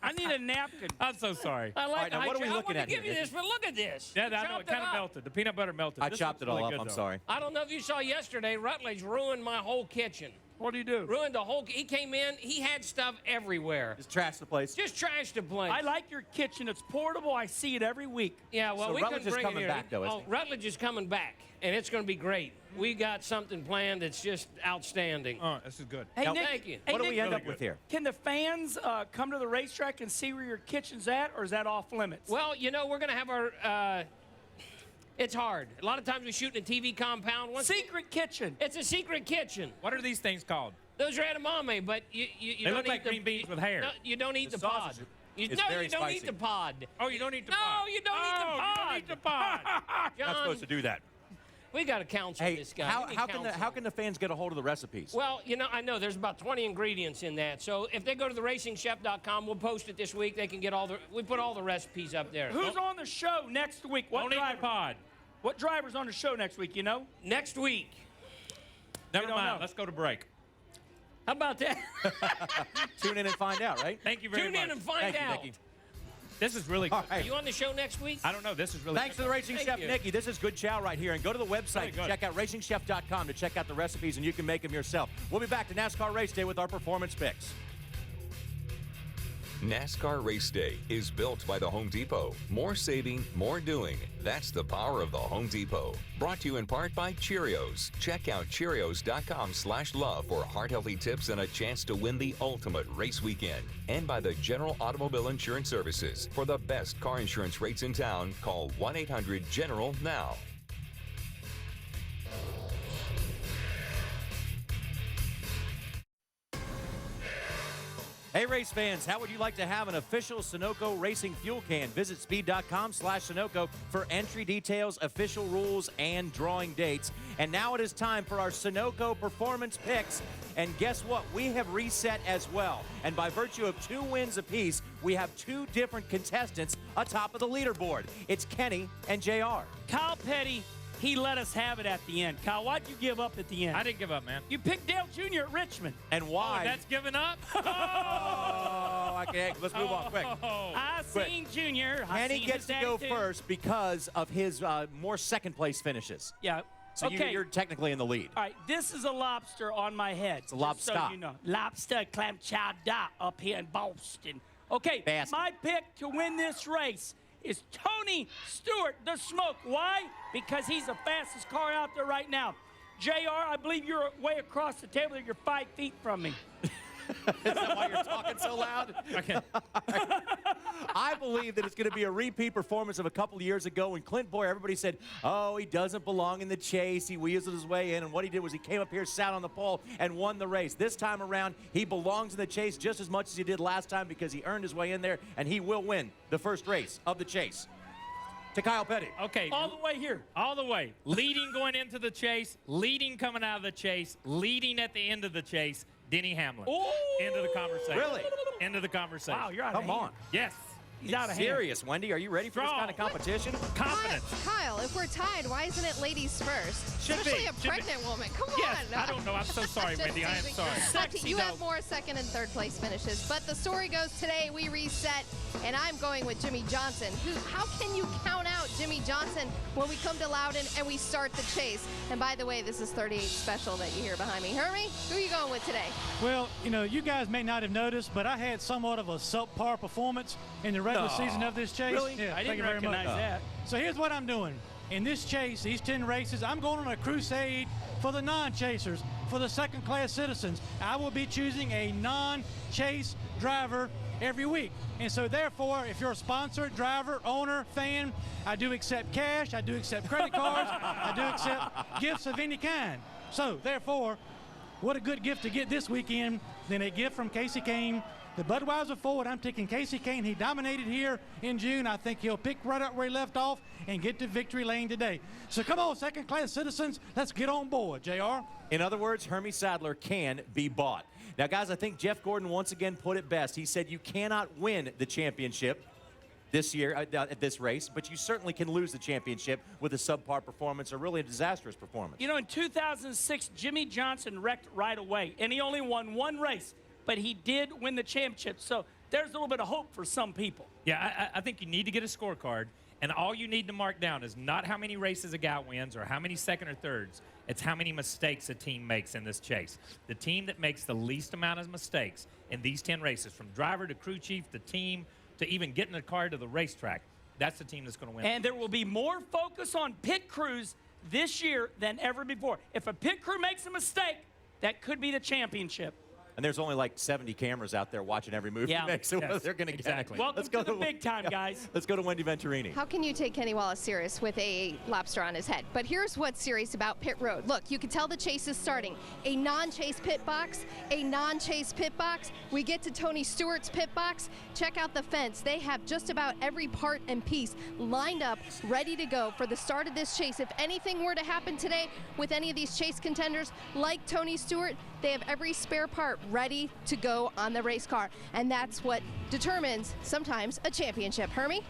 I need a napkin. I'm so sorry. I like now, what are we looking I at to give here, you this, but look at this. Yeah, I know. It kind of melted. The peanut butter melted. I This chopped it looks all really up. good, I'm though. sorry. I don't know if you saw yesterday, Rutledge ruined my whole kitchen. What do you do? Ruined the whole. He came in. He had stuff everywhere. Just trash the place. Just trash the place. I like your kitchen. It's portable. I see it every week. Yeah, well, So we Rutledge couldn't is bring coming it here. back, though, isn't he? Rutledge is coming back, and it's going to be great. We got something planned that's just outstanding. Oh, this is good. Hey, Now, Nick, thank you. Hey, What do Nick, we end really up with good. here? Can the fans come to the racetrack and see where your kitchen's at, or is that off limits? Well, you know, we're going to have our. It's hard. A lot of times we shoot in a TV compound. Secret kitchen. It's a secret kitchen. What are these things called? Those are edamame, but you They don't look eat like the, green beans with hair. No, you don't eat the pod. sausage You is don't very eat spicy. the pod. Oh, you don't eat the No, pod. you don't eat the pod. You don't eat the pod. John, Not supposed to do that. we got to counsel Hey, this guy. how We need can counsel. the fans get a hold of the recipes? Well, you know, I know there's about 20 ingredients in that. So if they go to theracingchef.com, we'll post it this week. They can get we put all the recipes up there. Who's on the show next week? What Don't eat driver? the pod. What driver's on the show next week, you know? Next week. Never don't mind. know. Let's go to break. How about that? Tune in and find out, right? Thank you very Tune much. in and find Thank you, out. Nikki. This is really good. All right. Are you on the show next week? I don't know. This is really Thanks good. to the Racing Thank Chef you. Nikki. This is good chow right here. And go to the website Very to good. check out racingchef.com to check out the recipes, and you can make them yourself. We'll be back to NASCAR Race Day with our performance picks. NASCAR Race Day is built by the Home Depot. More saving, more doing. That's the power of the Home Depot. Brought to you in part by Cheerios. Check out Cheerios.com/love for heart-healthy tips and a chance to win the ultimate race weekend. And by the General Automobile Insurance Services. For the best car insurance rates in town, call 1-800-GENERAL now. Hey, race fans, how would you like to have an official Sunoco racing fuel can? Visit speed.com/Sunoco for entry details, official rules, and drawing dates. And now it is time for our Sunoco performance picks. And guess what? We have reset as well. And by virtue of 2 wins apiece, we have 2 different contestants atop of the leaderboard. It's Kenny and JR. Kyle Petty, he let us have it at the end. Kyle, why'd you give up at the end? I didn't give up, man. You picked Dale Jr. at Richmond. And why? Oh, that's giving up? Oh, okay, let's move on quick. I seen Junior. I Kenny seen gets his to go attitude. first because of his more second-place finishes. Yeah. So okay. you're technically in the lead. All right, this is a lobster on my head. It's a lobster. So you know. Lobster clam chowder up here in Boston. Okay, Basket. my pick to win this race is Tony Stewart, the Smoke. Why? Because he's the fastest car out there right now. JR, I believe you're way across the table. You're 5 feet from me. Is that why you're talking so loud? Okay. I believe that it's going to be a repeat performance of a couple of years ago when Clint Boyer, everybody said, oh, he doesn't belong in the chase. He weaseled his way in. And what he did was he came up here, sat on the pole, and won the race. This time around, he belongs in the chase just as much as he did last time because he earned his way in there, and he will win the first race of the chase. To Kyle Petty. Okay. All the way here. All the way. Leading going into the chase, leading coming out of the chase, leading at the end of the chase. Denny Hamlin. Ooh. End of the conversation. Really? End of the conversation. Wow, you're out of Come hand. on. Yes. He's out of hand. Serious, Wendy. Are you ready for this kind of competition? Confidence. Kyle, if we're tied, why isn't it ladies first? Should Especially be, a should be. pregnant woman. Come Yes, on. I don't know. I'm so sorry, Just Wendy. I am teasing. sorry. Sexy, You have though. more second and third place finishes. But the story goes today, we reset, and I'm going with Jimmy Johnson. How can you count out Jimmy Johnson when we come to Loudon and we start the chase? And by the way, this is 38 special that you hear behind me. Hermie, who are you going with today? Well, you know, you guys may not have noticed, but I had somewhat of a subpar performance in the regular season of this chase. Really? Yeah, I thank didn't you very much. recognize that. So here's what I'm doing. In this chase, these 10 races, I'm going on a crusade for the non-chasers, for the second-class citizens. I will be choosing a non-chase driver every week. And so therefore, if you're a sponsor, driver, owner, fan, I do accept cash, I do accept credit cards, I do accept gifts of any kind. So therefore, what a good gift to get this weekend than a gift from Casey Kane. The Budweiser Ford, I'm taking Casey Kane. He dominated here in June. I think he'll pick right up where he left off and get to victory lane today. So come on, second-class citizens, let's get on board, JR. In other words, Hermie Sadler can be bought. Now, guys, I think Jeff Gordon once again put it best. He said you cannot win the championship this year at this race, but you certainly can lose the championship with a subpar performance or really a disastrous performance. You know, in 2006, Jimmy Johnson wrecked right away, and he only won one race, but he did win the championship. So there's a little bit of hope for some people. Yeah, I think you need to get a scorecard, and all you need to mark down is not how many races a guy wins or how many second or thirds. It's how many mistakes a team makes in this chase. The team that makes the least amount of mistakes in these 10 races, from driver to crew chief to team to even getting the car to the racetrack, that's the team that's going to win. And there will be more focus on pit crews this year than ever before. If a pit crew makes a mistake, that could be the championship. And there's only like 70 cameras out there watching every move Yeah. he makes, so Yes, they're going to get exactly. it. Welcome to the big time, guys. Let's go to Wendy Venturini. How can you take Kenny Wallace serious with a lobster on his head? But here's what's serious about pit road. Look, you can tell the chase is starting. A non-chase pit box, a non-chase pit box. We get to Tony Stewart's pit box. Check out the fence. They have just about every part and piece lined up, ready to go for the start of this chase. If anything were to happen today with any of these chase contenders, like Tony Stewart, they have every spare part ready to go on the race car. And that's what determines sometimes a championship. Hermie?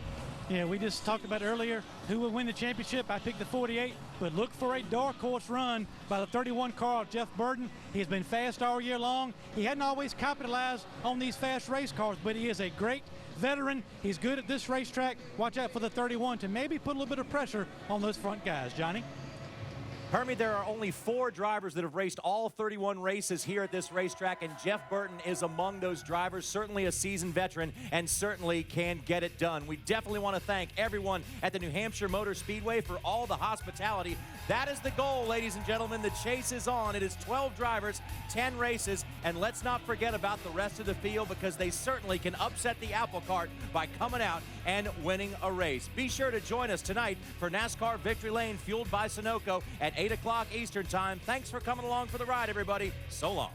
Yeah, we just talked about earlier who will win the championship. I picked the 48, but look for a dark horse run by the 31 car, Jeff Burton. He's been fast all year long. He hadn't always capitalized on these fast race cars, but he is a great veteran. He's good at this racetrack. Watch out for the 31 to maybe put a little bit of pressure on those front guys. Johnny? Hermie, there are only 4 drivers that have raced all 31 races here at this racetrack, and Jeff Burton is among those drivers, certainly a seasoned veteran, and certainly can get it done. We definitely want to thank everyone at the New Hampshire Motor Speedway for all the hospitality. That is the goal, ladies and gentlemen. The chase is on. It is 12 drivers, 10 races, and let's not forget about the rest of the field, because they certainly can upset the apple cart by coming out and winning a race. Be sure to join us tonight for NASCAR Victory Lane, fueled by Sunoco, at 8 o'clock Eastern Time. Thanks for coming along for the ride, everybody. So long.